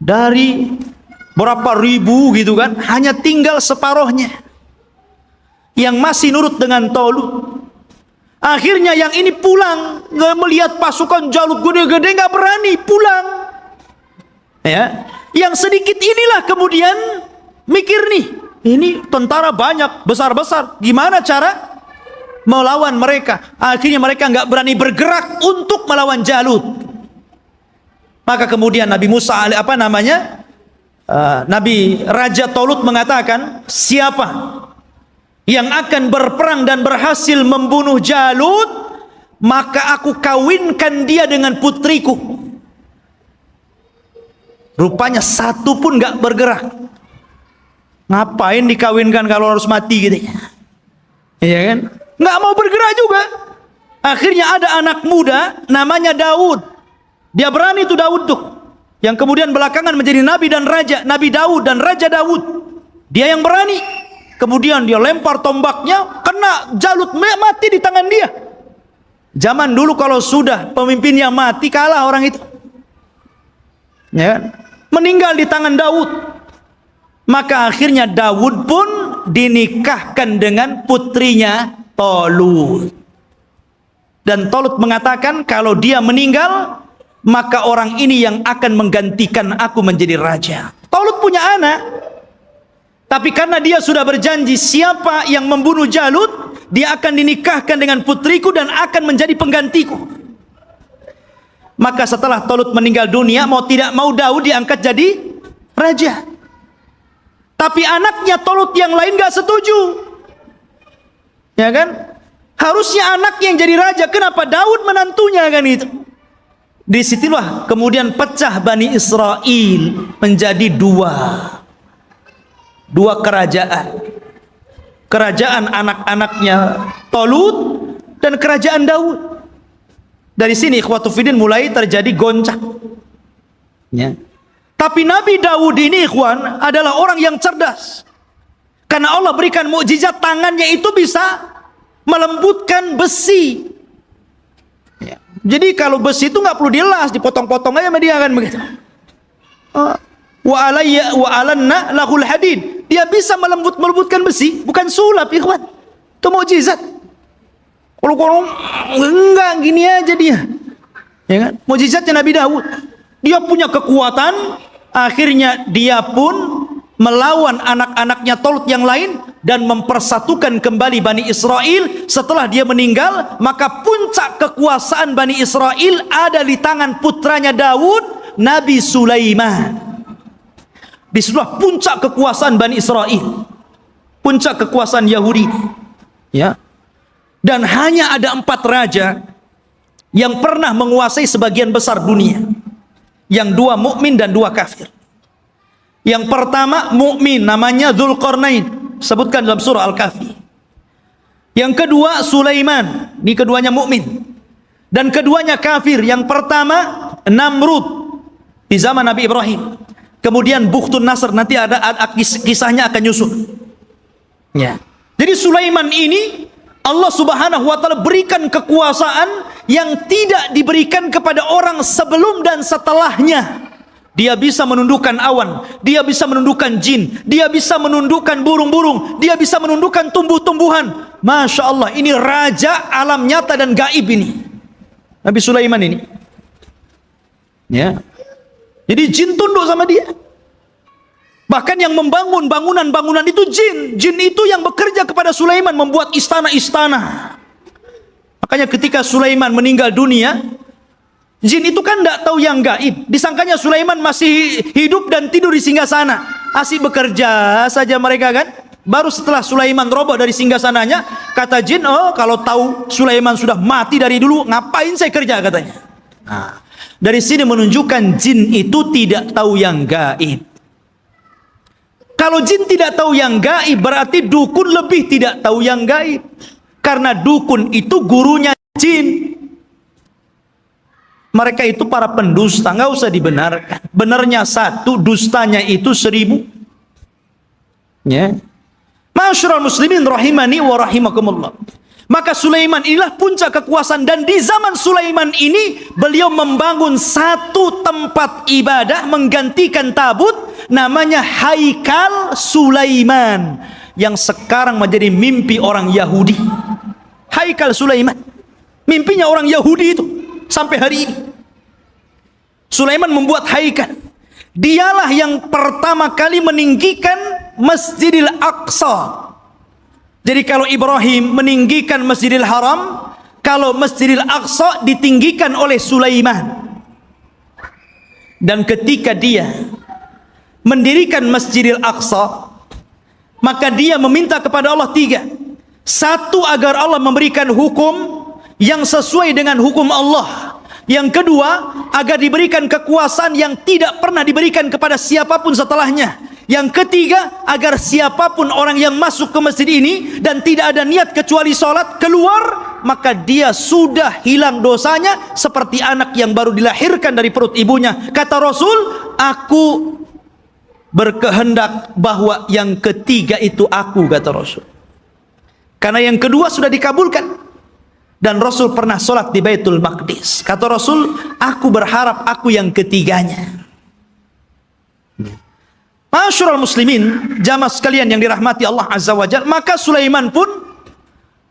Dari berapa ribu gitu kan, hanya tinggal separuhnya. yang masih nurut dengan Talut. Akhirnya yang ini pulang, melihat pasukan Jalut gede-gede, nggak berani pulang. Ya, yang sedikit inilah kemudian mikir nih, ini tentara banyak, besar-besar, gimana cara melawan mereka? Akhirnya mereka nggak berani bergerak untuk melawan Jalut. Maka kemudian Nabi Musa, Nabi Raja Talut mengatakan, siapa yang akan berperang dan berhasil membunuh Jalut, maka aku kawinkan dia dengan putriku. Rupanya satu pun gak bergerak. Ngapain dikawinkan kalau harus mati gitu ya? Iya kan? Gak mau bergerak juga. Akhirnya ada anak muda namanya Daud. Dia berani tuh Daud tuh, yang kemudian belakangan menjadi nabi dan raja, Nabi Daud dan Raja Daud. Dia yang berani. Kemudian dia lempar tombaknya, kena Jalut, mati di tangan dia. Zaman dulu kalau sudah pemimpinnya mati, kalah orang itu. Ya kan? Meninggal di tangan Daud. Maka akhirnya Daud pun dinikahkan dengan putrinya Talut. Dan Talut mengatakan, kalau dia meninggal, maka orang ini yang akan menggantikan aku menjadi raja. Talut punya anak, tapi karena dia sudah berjanji, siapa yang membunuh Jalut, dia akan dinikahkan dengan putriku dan akan menjadi penggantiku. Maka setelah Talut meninggal dunia, mau tidak mau Daud diangkat jadi raja. Tapi anaknya Talut yang lain gak setuju. Ya kan? Harusnya anak yang jadi raja, kenapa Daud menantunya kan itu? Disitulah kemudian pecah Bani Israel menjadi dua kerajaan. Kerajaan anak-anaknya Talut dan kerajaan Daud. Dari sini ikhwatu fiddin mulai terjadi goncang. Ya. Tapi Nabi Daud ini ikhwan adalah orang yang cerdas. Karena Allah berikan mukjizat, tangannya itu bisa melembutkan besi. Ya. Jadi kalau besi itu nggak perlu dilas, dipotong-potong aja sama dia kan begitu. Wa alanna lahul hadid. Dia bisa melembutkan besi, bukan sulap ikhwan. Itu mukjizat. Kalau enggak gini aja dia. Ya kan? Mukjizatnya Nabi Daud. Dia punya kekuatan, akhirnya dia pun melawan anak-anaknya Talut yang lain dan mempersatukan kembali Bani Israel. Setelah dia meninggal, maka puncak kekuasaan Bani Israel ada di tangan putranya Daud, Nabi Sulaiman. Disitulah puncak kekuasaan Bani Israel, puncak kekuasaan Yahudi. Ya. Dan hanya ada 4 raja yang pernah menguasai sebagian besar dunia. Yang 2 mukmin dan 2 kafir. Yang pertama mukmin, namanya Dzulqarnain, sebutkan dalam surah Al-Kahfi. Yang kedua Sulaiman, ini keduanya mukmin. Dan keduanya kafir. Yang pertama Namrud di zaman Nabi Ibrahim. Kemudian Bukhtun Nasr, nanti ada kisahnya akan nyusul. Ya. Jadi Sulaiman ini Allah Subhanahu wa taala berikan kekuasaan yang tidak diberikan kepada orang sebelum dan setelahnya. Dia bisa menundukkan awan, dia bisa menundukkan jin, dia bisa menundukkan burung-burung, dia bisa menundukkan tumbuh-tumbuhan. Masya Allah, ini raja alam nyata dan gaib ini, Nabi Sulaiman ini. Ya. Jadi jin tunduk sama dia. Bahkan yang membangun bangunan-bangunan itu jin. Jin itu yang bekerja kepada Sulaiman, membuat istana-istana. Makanya ketika Sulaiman meninggal dunia, jin itu kan tidak tahu yang gaib. Disangkanya Sulaiman masih hidup dan tidur di singgasana. Asik bekerja saja mereka kan. Baru setelah Sulaiman roboh dari singgasananya, kata jin, oh kalau tahu Sulaiman sudah mati dari dulu, ngapain saya kerja katanya. Nah, dari sini menunjukkan jin itu tidak tahu yang gaib. Kalau jin tidak tahu yang gaib, berarti dukun lebih tidak tahu yang gaib. Karena dukun itu gurunya jin. Mereka itu para pendusta, nggak usah dibenarkan. Benarnya 1, dustanya itu 1000. Ya. Ma'asyiral muslimin rahimani wa rahimakumullah. Maka Sulaiman inilah puncak kekuasaan, dan di zaman Sulaiman ini beliau membangun 1 tempat ibadah menggantikan tabut, namanya Haikal Sulaiman, yang sekarang menjadi mimpi orang Yahudi. Haikal Sulaiman, mimpinya orang Yahudi itu sampai hari ini. Sulaiman membuat haikal. Dialah yang pertama kali meninggikan Masjidil Aqsa. Jadi kalau Ibrahim meninggikan Masjidil Haram, kalau Masjidil Aqsa ditinggikan oleh Sulaiman. Dan ketika dia mendirikan Masjidil Aqsa, maka dia meminta kepada Allah tiga. Satu, agar Allah memberikan hukum yang sesuai dengan hukum Allah. Yang kedua, agar diberikan kekuasaan yang tidak pernah diberikan kepada siapapun setelahnya. Yang ketiga, agar siapapun orang yang masuk ke masjid ini dan tidak ada niat kecuali sholat, keluar, maka dia sudah hilang dosanya seperti anak yang baru dilahirkan dari perut ibunya. Kata Rasul, aku berkehendak bahwa yang ketiga itu aku, kata Rasul. Karena yang kedua sudah dikabulkan. Dan Rasul pernah sholat di Baitul Maqdis. Kata Rasul, aku berharap aku yang ketiganya. Masyarul muslimin, jamaah sekalian yang dirahmati Allah Azza wa Jalla, maka Sulaiman pun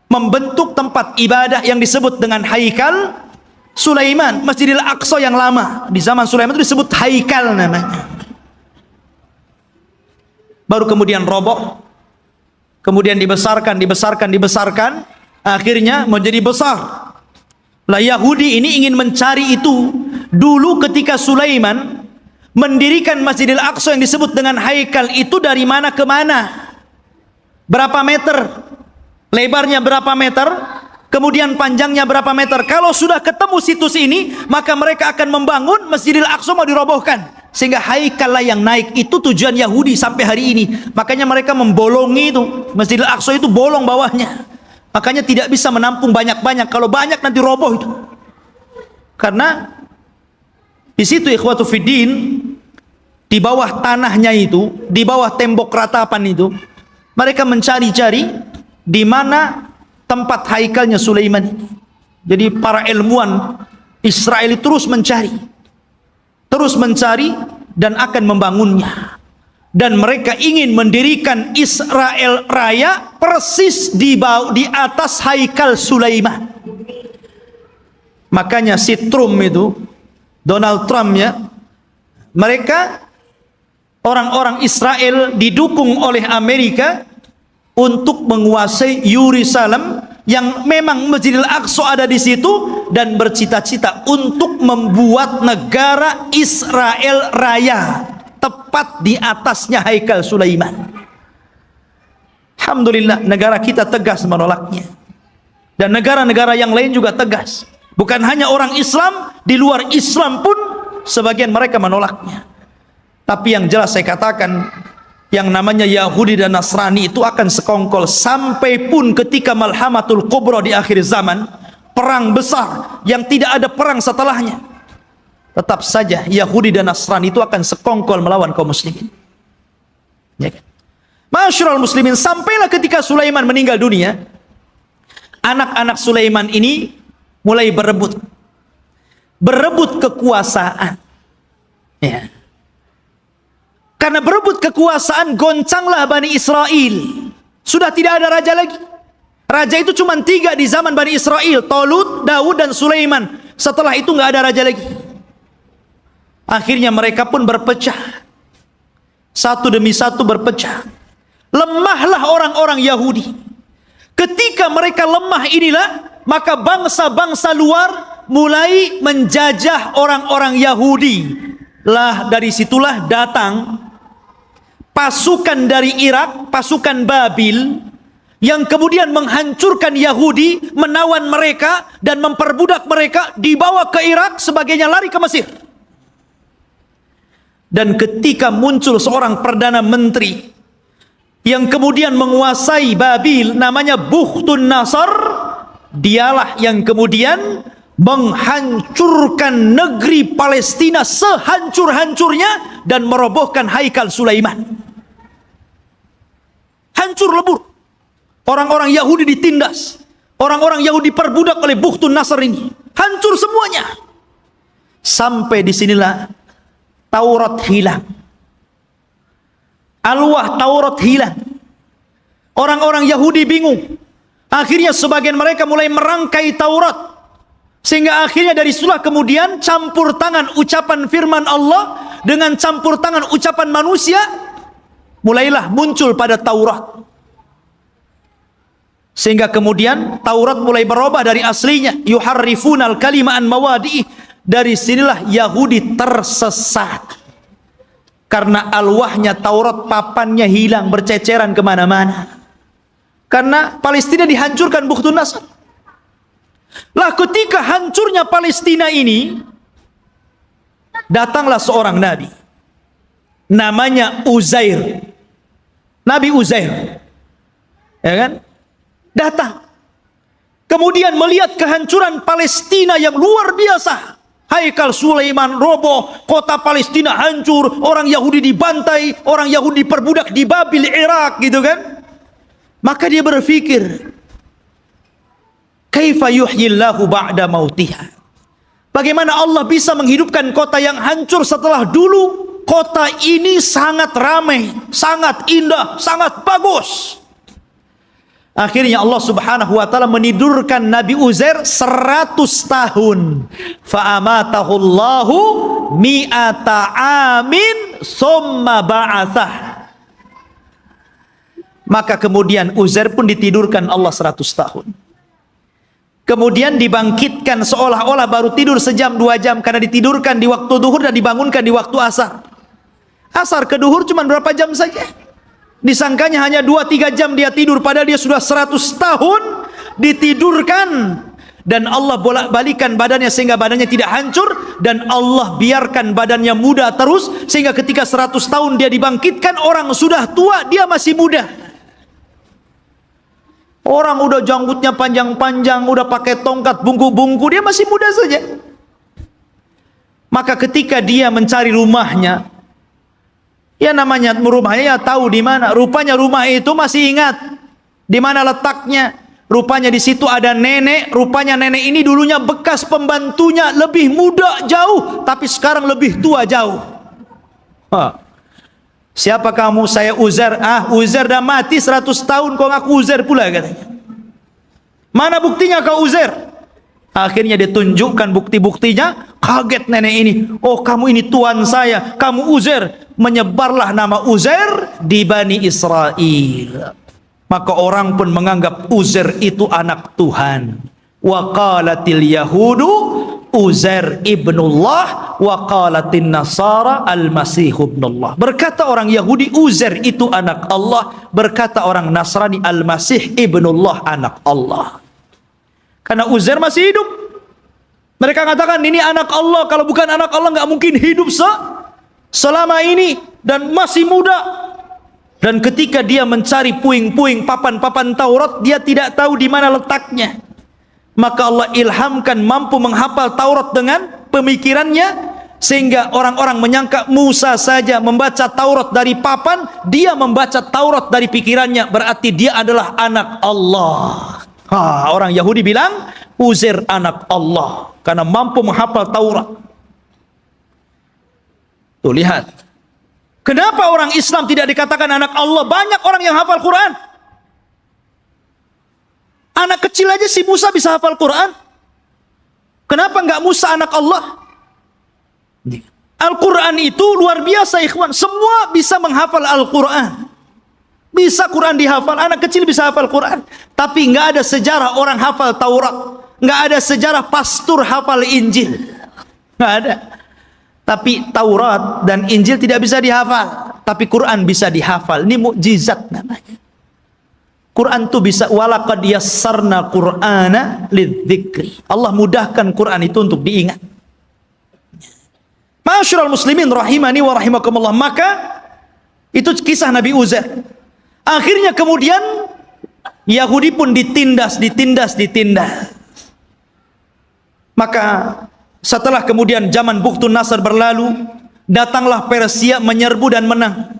membentuk tempat ibadah yang disebut dengan Haikal Sulaiman, Masjidil Aqsa yang lama. Di zaman Sulaiman itu disebut Haikal namanya. Baru kemudian roboh, kemudian dibesarkan, akhirnya menjadi besar. Lah Yahudi ini ingin mencari itu. Dulu ketika Sulaiman mendirikan Masjidil Aqsa yang disebut dengan Haikal itu, dari mana ke mana, berapa meter, lebarnya berapa meter, kemudian panjangnya berapa meter. Kalau sudah ketemu situs ini, maka mereka akan membangun Masjidil Aqsa mau dirobohkan. Sehingga Haikal lah yang naik. Itu tujuan Yahudi sampai hari ini. Makanya mereka membolongi itu. Masjidil Aqsa itu bolong bawahnya. Makanya tidak bisa menampung banyak-banyak. Kalau banyak nanti roboh itu. Karena di situ ikhwatu fiddin, di bawah tanahnya itu, di bawah tembok ratapan itu, mereka mencari-cari di mana tempat haikalnya Sulaiman. Jadi para ilmuwan Israel terus mencari dan akan membangunnya. Dan mereka ingin mendirikan Israel Raya persis di atas Haikal Sulaiman. Makanya si Trump itu, Donald Trump ya, mereka orang-orang Israel didukung oleh Amerika untuk menguasai Yerusalem, yang memang Masjidil Aqsa ada di situ, dan bercita-cita untuk membuat negara Israel Raya tepat di atasnya Haikal Sulaiman. Alhamdulillah, negara kita tegas menolaknya. Dan negara-negara yang lain juga tegas. Bukan hanya orang Islam, di luar Islam pun sebagian mereka menolaknya. Tapi yang jelas saya katakan, yang namanya Yahudi dan Nasrani itu akan sekongkol sampai pun ketika Malhamatul Kubra di akhir zaman, perang besar yang tidak ada perang setelahnya. Tetap saja Yahudi dan Nasrani itu akan sekongkol melawan kaum muslimin. Ya kan? Masyarul muslimin, sampailah ketika Sulaiman meninggal dunia, anak-anak Sulaiman ini mulai berebut kekuasaan. Ya. Karena berebut kekuasaan, goncanglah Bani Israel. Sudah tidak ada raja lagi. Raja itu cuma 3 di zaman Bani Israel, Talut, Daud, dan Sulaiman. Setelah itu nggak ada raja lagi. Akhirnya mereka pun berpecah. Satu demi satu berpecah. Lemahlah orang-orang Yahudi. Ketika mereka lemah inilah, maka bangsa-bangsa luar mulai menjajah orang-orang Yahudi. Lah dari situlah datang pasukan dari Irak, pasukan Babil, yang kemudian menghancurkan Yahudi, menawan mereka dan memperbudak mereka, dibawa ke Irak, sebagainya lari ke Mesir. Dan ketika muncul seorang perdana menteri yang kemudian menguasai Babil, namanya Bukhtun Nasr, dialah yang kemudian menghancurkan negeri Palestina sehancur-hancurnya dan merobohkan Haikal Sulaiman. Hancur lebur. Orang-orang Yahudi ditindas, orang-orang Yahudi perbudak oleh Bukhtun Nasr ini. Hancur semuanya. Sampai disinilah Taurat hilang. Alwah Taurat hilang. Orang-orang Yahudi bingung. Akhirnya sebagian mereka mulai merangkai Taurat. Sehingga akhirnya dari situlah kemudian campur tangan ucapan firman Allah dengan campur tangan ucapan manusia, mulailah muncul pada Taurat. Sehingga kemudian Taurat mulai berubah dari aslinya. Yuharrifunal kalima an mawadi'i. Dari sinilah Yahudi tersesat. Karena alwahnya Taurat, papannya hilang, berceceran kemana-mana. Karena Palestina dihancurkan Bukhtun Nasr. Lah ketika hancurnya Palestina ini, datanglah seorang nabi. Namanya Uzair. Nabi Uzair. Ya kan? Datang. Kemudian melihat kehancuran Palestina yang luar biasa. Haikal Sulaiman roboh, kota Palestina hancur, orang Yahudi dibantai, orang Yahudi diperbudak di Babil, Irak, gitu kan? Maka dia berpikir, kaifa yuhyillahu ba'da mautiha? Bagaimana Allah bisa menghidupkan kota yang hancur setelah dulu kota ini sangat ramai, sangat indah, sangat bagus. Akhirnya Allah Subhanahu wa taala menidurkan Nabi Uzair 100 tahun. Fa amatahu Allahu mi'ata amin summa ba'atsah. Maka kemudian Uzair pun ditidurkan Allah 100 tahun. Kemudian dibangkitkan seolah-olah baru tidur sejam 2 jam, karena ditidurkan di waktu duhur dan dibangunkan di waktu asar. Asar ke duhur cuma berapa jam saja. Disangkanya hanya 2-3 jam dia tidur, padahal dia sudah 100 tahun ditidurkan. Dan Allah bolak-balikan badannya sehingga badannya tidak hancur, dan Allah biarkan badannya muda terus sehingga ketika 100 tahun dia dibangkitkan, orang sudah tua dia masih muda. Orang udah janggutnya panjang-panjang, udah pakai tongkat bungku-bungku, dia masih muda saja. Maka ketika dia mencari rumahnya, ya namanya rumahnya ya tahu di mana. Rupanya rumah itu masih ingat di mana letaknya. Rupanya di situ ada nenek. Rupanya nenek ini dulunya bekas pembantunya, lebih muda jauh, tapi sekarang lebih tua jauh. Siapa kamu? Saya Uzair. Uzair dah mati 100 tahun, kau ngaku Uzair pula, katanya. Mana buktinya kau Uzair? Akhirnya ditunjukkan bukti-buktinya. Kaget nenek ini. Oh, kamu ini tuan saya, kamu Uzair. Menyebarlah nama Uzair di Bani Israel. Maka orang pun menganggap Uzair itu anak Tuhan. Wa qalatil yahudu Uzair ibnullah wa qalatin nasara al-masih ibnullah. Berkata orang Yahudi Uzair itu anak Allah, berkata orang Nasrani al-masih ibnullah anak Allah. Karena Uzair masih hidup. Mereka katakan ini anak Allah, kalau bukan anak Allah nggak mungkin hidup selama ini dan masih muda. Dan ketika dia mencari puing-puing papan-papan Taurat, dia tidak tahu di mana letaknya. Maka Allah ilhamkan mampu menghafal Taurat dengan pemikirannya, sehingga orang-orang menyangka Musa saja membaca Taurat dari papan, dia membaca Taurat dari pikirannya, berarti dia adalah anak Allah. Orang Yahudi bilang Uzair anak Allah karena mampu menghafal Taurat. Tuh lihat, kenapa orang Islam tidak dikatakan anak Allah? Banyak orang yang hafal Quran. Anak kecil aja si Musa bisa hafal Quran. Kenapa enggak Musa anak Allah? Al-Quran itu luar biasa, ikhwan. Semua bisa menghafal Al-Quran. Bisa Quran dihafal, anak kecil bisa hafal Quran. Tapi enggak ada sejarah orang hafal Taurat. Enggak ada sejarah pastor hafal Injil. Enggak ada. Tapi Taurat dan Injil tidak bisa dihafal, tapi Quran bisa dihafal. Ini mukjizat namanya. Quran itu bisa, walaqad yassarna Qur'ana lidzikri. Allah mudahkan Quran itu untuk diingat. Ma'asyiral muslimin rahimani wa rahimakumullah. Maka itu kisah Nabi Uzair. Akhirnya kemudian Yahudi pun ditindas. Maka setelah kemudian zaman Bukhtun Nasr berlalu, datanglah Persia menyerbu dan menang.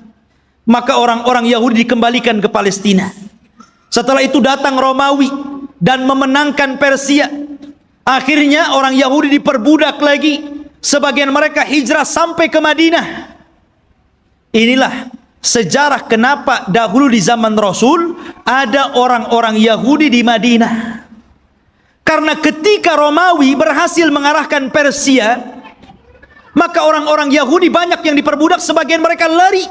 Maka orang-orang Yahudi dikembalikan ke Palestina. Setelah itu datang Romawi dan memenangkan Persia. Akhirnya orang Yahudi diperbudak lagi. Sebagian mereka hijrah sampai ke Madinah. Inilah sejarah kenapa dahulu di zaman Rasul ada orang-orang Yahudi di Madinah. Karena ketika Romawi berhasil mengarahkan Persia, maka orang-orang Yahudi banyak yang diperbudak, sebagian mereka lari.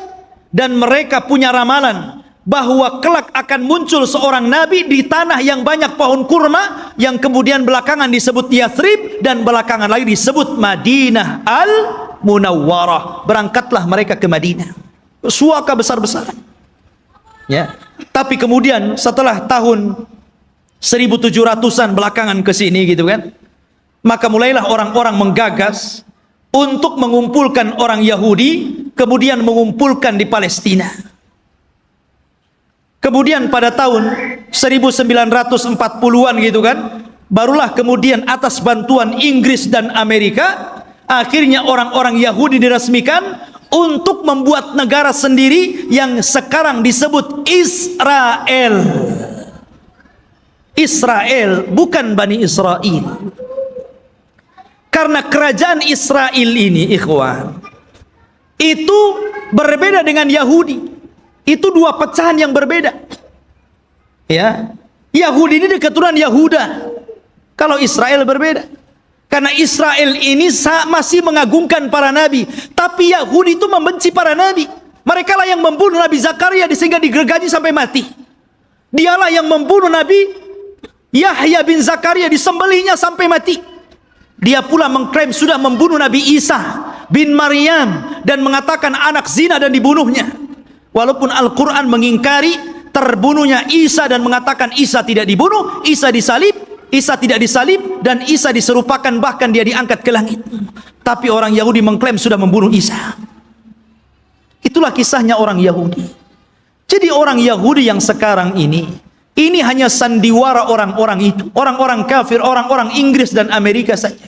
Dan mereka punya ramalan bahwa kelak akan muncul seorang nabi di tanah yang banyak pohon kurma, yang kemudian belakangan disebut Yathrib dan belakangan lagi disebut Madinah Al-Munawwarah. Berangkatlah mereka ke Madinah, suaka besar-besaran. Ya. Tapi kemudian setelah tahun 1700-an belakangan ke sini gitu kan, maka mulailah orang-orang menggagas untuk mengumpulkan orang Yahudi, kemudian mengumpulkan di Palestina. Kemudian pada tahun 1940-an gitu kan, barulah kemudian atas bantuan Inggris dan Amerika, akhirnya orang-orang Yahudi diresmikan untuk membuat negara sendiri yang sekarang disebut Israel. Israel, bukan Bani Israel. Karena kerajaan Israel ini, ikhwan, itu berbeda dengan Yahudi. Itu dua pecahan yang berbeda. Ya, Yahudi ini keturunan Yahuda. Kalau Israel berbeda. Karena Israel ini masih mengagungkan para nabi, tapi Yahudi itu membenci para nabi. Mereka lah yang membunuh Nabi Zakaria sehingga digergaji sampai mati. Dialah yang membunuh Nabi Yahya bin Zakaria, disembelihnya sampai mati. Dia pula mengklaim sudah membunuh Nabi Isa bin Maryam dan mengatakan anak zina dan dibunuhnya. Walaupun Al-Quran mengingkari terbunuhnya Isa dan mengatakan Isa tidak dibunuh, Isa disalib, Isa tidak disalib, dan Isa diserupakan bahkan dia diangkat ke langit. Tapi orang Yahudi mengklaim sudah membunuh Isa. Itulah kisahnya orang Yahudi. Jadi orang Yahudi yang sekarang ini hanya sandiwara orang-orang itu, orang-orang kafir, orang-orang Inggris dan Amerika saja.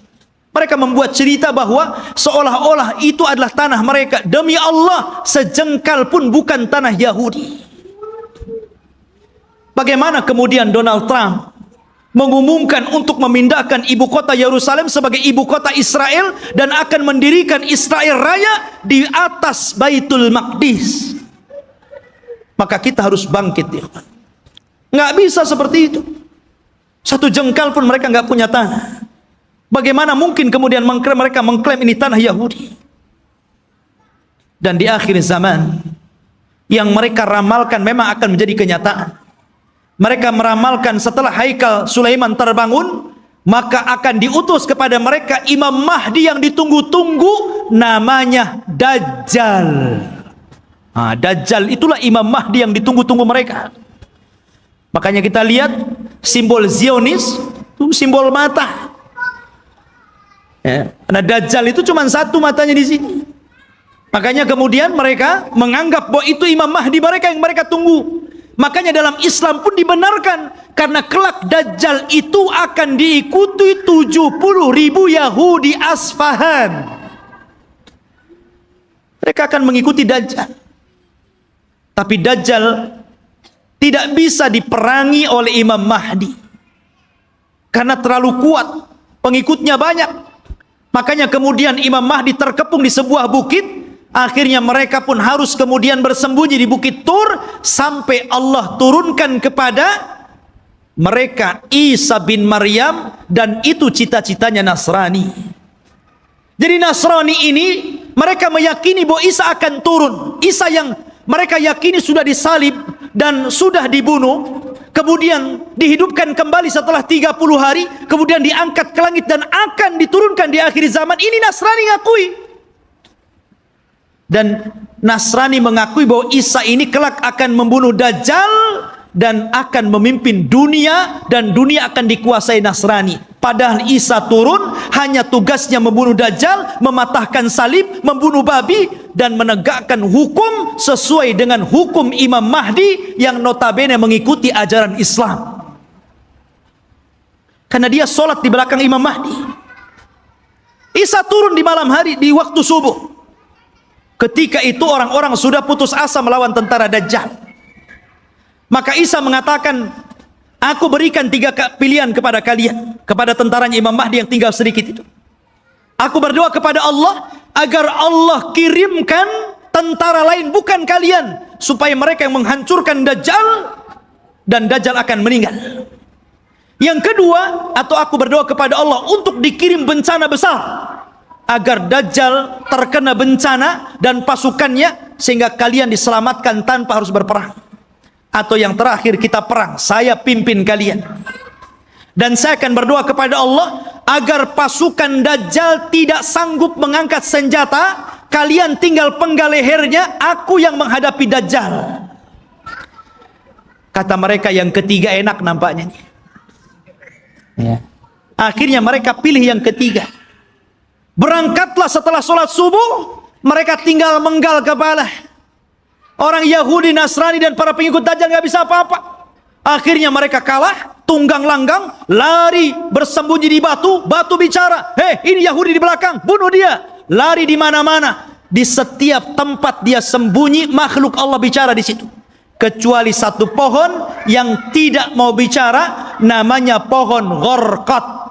Mereka membuat cerita bahwa seolah-olah itu adalah tanah mereka. Demi Allah, sejengkal pun bukan tanah Yahudi. Bagaimana kemudian Donald Trump mengumumkan untuk memindahkan ibu kota Yerusalem sebagai ibu kota Israel dan akan mendirikan Israel Raya di atas Baitul Maqdis? Maka kita harus bangkit, ya. Nggak bisa seperti itu. Satu jengkal pun mereka nggak punya tanah. Bagaimana mungkin kemudian mereka mengklaim ini tanah Yahudi? Dan di akhir zaman, yang mereka ramalkan memang akan menjadi kenyataan. Mereka meramalkan setelah Haikal Sulaiman terbangun, maka akan diutus kepada mereka Imam Mahdi yang ditunggu-tunggu, namanya Dajjal. Nah, Dajjal itulah Imam Mahdi yang ditunggu-tunggu mereka. Makanya kita lihat simbol Zionis itu simbol mata. Ya, karena Dajjal itu cuma satu matanya di sini. Makanya kemudian mereka menganggap bahwa itu Imam Mahdi mereka yang mereka tunggu. Makanya dalam Islam pun dibenarkan, karena kelak Dajjal itu akan diikuti 70.000 Yahudi Asfahan. Mereka akan mengikuti Dajjal. Tapi Dajjal tidak bisa diperangi oleh Imam Mahdi karena terlalu kuat, pengikutnya banyak. Makanya kemudian Imam Mahdi terkepung di sebuah bukit. Akhirnya mereka pun harus kemudian bersembunyi di Bukit Tur sampai Allah turunkan kepada mereka Isa bin Maryam, dan itu cita-citanya Nasrani. Jadi Nasrani ini mereka meyakini bahwa Isa akan turun. Isa yang mereka yakini sudah disalib dan sudah dibunuh, kemudian dihidupkan kembali setelah 30 hari, kemudian diangkat ke langit dan akan diturunkan di akhir zaman. Ini Nasrani ngakui. Dan Nasrani mengakui bahwa Isa ini kelak akan membunuh Dajjal dan akan memimpin dunia, dan dunia akan dikuasai Nasrani. Padahal Isa turun hanya tugasnya membunuh Dajjal, mematahkan salib, membunuh babi, dan menegakkan hukum sesuai dengan hukum Imam Mahdi yang notabene mengikuti ajaran Islam. Karena dia sholat di belakang Imam Mahdi. Isa turun di malam hari di waktu subuh. Ketika itu orang-orang sudah putus asa melawan tentara Dajjal. Maka Isa mengatakan, aku berikan 3 pilihan kepada kalian, kepada tentaranya Imam Mahdi yang tinggal sedikit itu. Aku berdoa kepada Allah agar Allah kirimkan tentara lain bukan kalian, supaya mereka yang menghancurkan Dajjal, dan Dajjal akan meninggal. Yang kedua, atau aku berdoa kepada Allah untuk dikirim bencana besar agar Dajjal terkena bencana dan pasukannya, sehingga kalian diselamatkan tanpa harus berperang. Atau yang terakhir, kita perang, saya pimpin kalian. Dan saya akan berdoa kepada Allah agar pasukan Dajjal tidak sanggup mengangkat senjata, kalian tinggal penggal lehernya, aku yang menghadapi Dajjal. Kata mereka yang ketiga enak nampaknya. Ya. Akhirnya mereka pilih yang ketiga. Berangkatlah setelah sholat subuh, mereka tinggal menggal kepala. Orang Yahudi, Nasrani dan para pengikut Dajjal nggak bisa apa-apa. Akhirnya mereka kalah, tunggang langgang, lari bersembunyi di batu. Batu bicara, hei ini Yahudi di belakang, bunuh dia. Lari di mana-mana, di setiap tempat dia sembunyi, makhluk Allah bicara di situ. Kecuali satu pohon yang tidak mau bicara, namanya pohon Gharqad.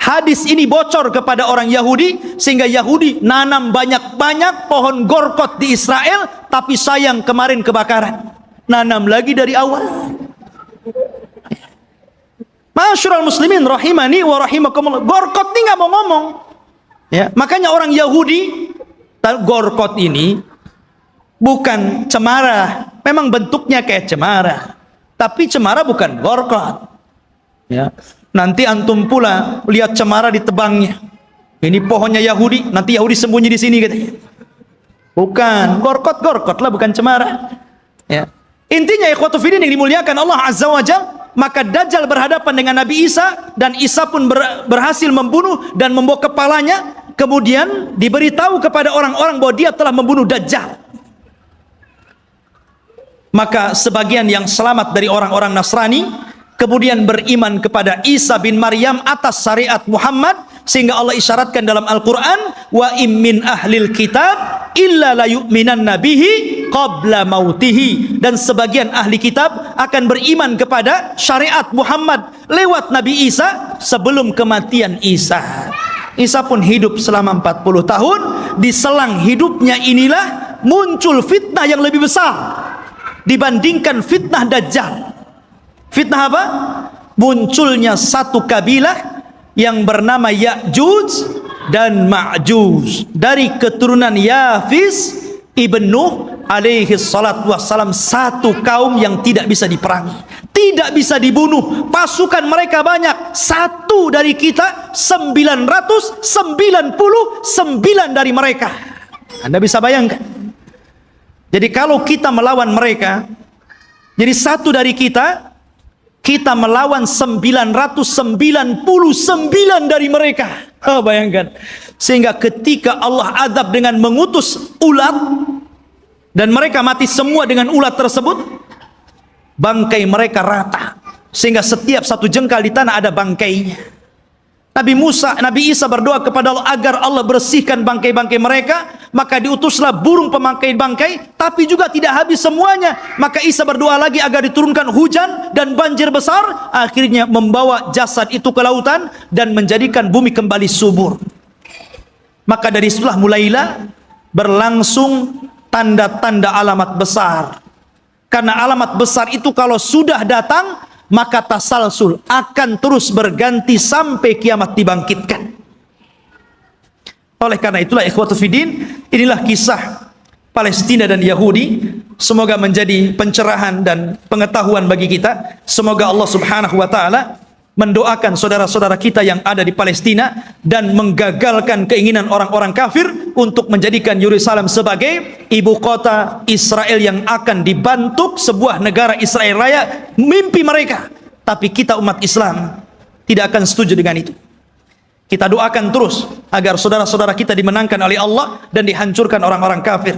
Hadis ini bocor kepada orang Yahudi, sehingga Yahudi nanam banyak-banyak pohon Gharqad di Israel, tapi sayang kemarin kebakaran. Nanam lagi dari awal. Ma'asyiral muslimin rahimani wa rahimakumullah. Gharqad ini nggak mau ngomong. Ya, makanya orang Yahudi, Gharqad ini bukan cemara, memang bentuknya kayak cemara, tapi cemara bukan Gharqad. Ya. Nanti antum pula lihat cemara ditebangnya. Ini pohonnya Yahudi, nanti Yahudi sembunyi di sini katanya. Bukan, Gharqad lah, bukan cemara. Ya. Intinya ikhwatu fiddin yang dimuliakan Allah Azza wa Jalla, maka Dajjal berhadapan dengan Nabi Isa, dan Isa pun berhasil membunuh dan membawa kepalanya. Kemudian diberitahu kepada orang-orang bahwa dia telah membunuh Dajjal. Maka sebagian yang selamat dari orang-orang Nasrani kemudian beriman kepada Isa bin Maryam atas syariat Muhammad, sehingga Allah isyaratkan dalam Al-Quran, wa im min ahlil kitab illa la yu'minanna bihi qabla mautihi. Dan sebagian ahli kitab akan beriman kepada syariat Muhammad lewat Nabi Isa sebelum kematian Isa. Isa pun hidup selama 40 tahun. Di selang hidupnya inilah muncul fitnah yang lebih besar dibandingkan fitnah Dajjal. Fitnah apa? Munculnya satu kabilah yang bernama Ya'juj dan Ma'juj dari keturunan Yafis ibn Nuh alaihi salatu wassalam. Satu kaum yang tidak bisa diperangi, tidak bisa dibunuh, pasukan mereka banyak. Satu dari kita 999 dari mereka. Anda bisa bayangkan. Jadi kalau kita melawan mereka, jadi satu dari kita melawan 999 dari mereka. Bayangkan. Sehingga ketika Allah azab dengan mengutus ulat, dan mereka mati semua dengan ulat tersebut, bangkai mereka rata, sehingga setiap satu jengkal di tanah ada bangkainya. Nabi Isa berdoa kepada Allah agar Allah bersihkan bangkai-bangkai mereka. Maka diutuslah burung pemangkai bangkai, tapi juga tidak habis semuanya. Maka Isa berdoa lagi agar diturunkan hujan dan banjir besar. Akhirnya membawa jasad itu ke lautan dan menjadikan bumi kembali subur. Maka dari situlah mulailah berlangsung tanda-tanda alamat besar. Karena alamat besar itu kalau sudah datang, maka tasalsul akan terus berganti sampai kiamat dibangkitkan. Oleh karena itulah ikhwatu fiddin, inilah kisah Palestina dan Yahudi. Semoga menjadi pencerahan dan pengetahuan bagi kita. Semoga Allah Subhanahu wa taala mendoakan saudara-saudara kita yang ada di Palestina dan menggagalkan keinginan orang-orang kafir untuk menjadikan Yerusalem sebagai ibu kota Israel yang akan dibentuk sebuah negara Israel Raya. Mimpi mereka, tapi kita umat Islam tidak akan setuju dengan itu. Kita doakan terus agar saudara-saudara kita dimenangkan oleh Allah dan dihancurkan orang-orang kafir.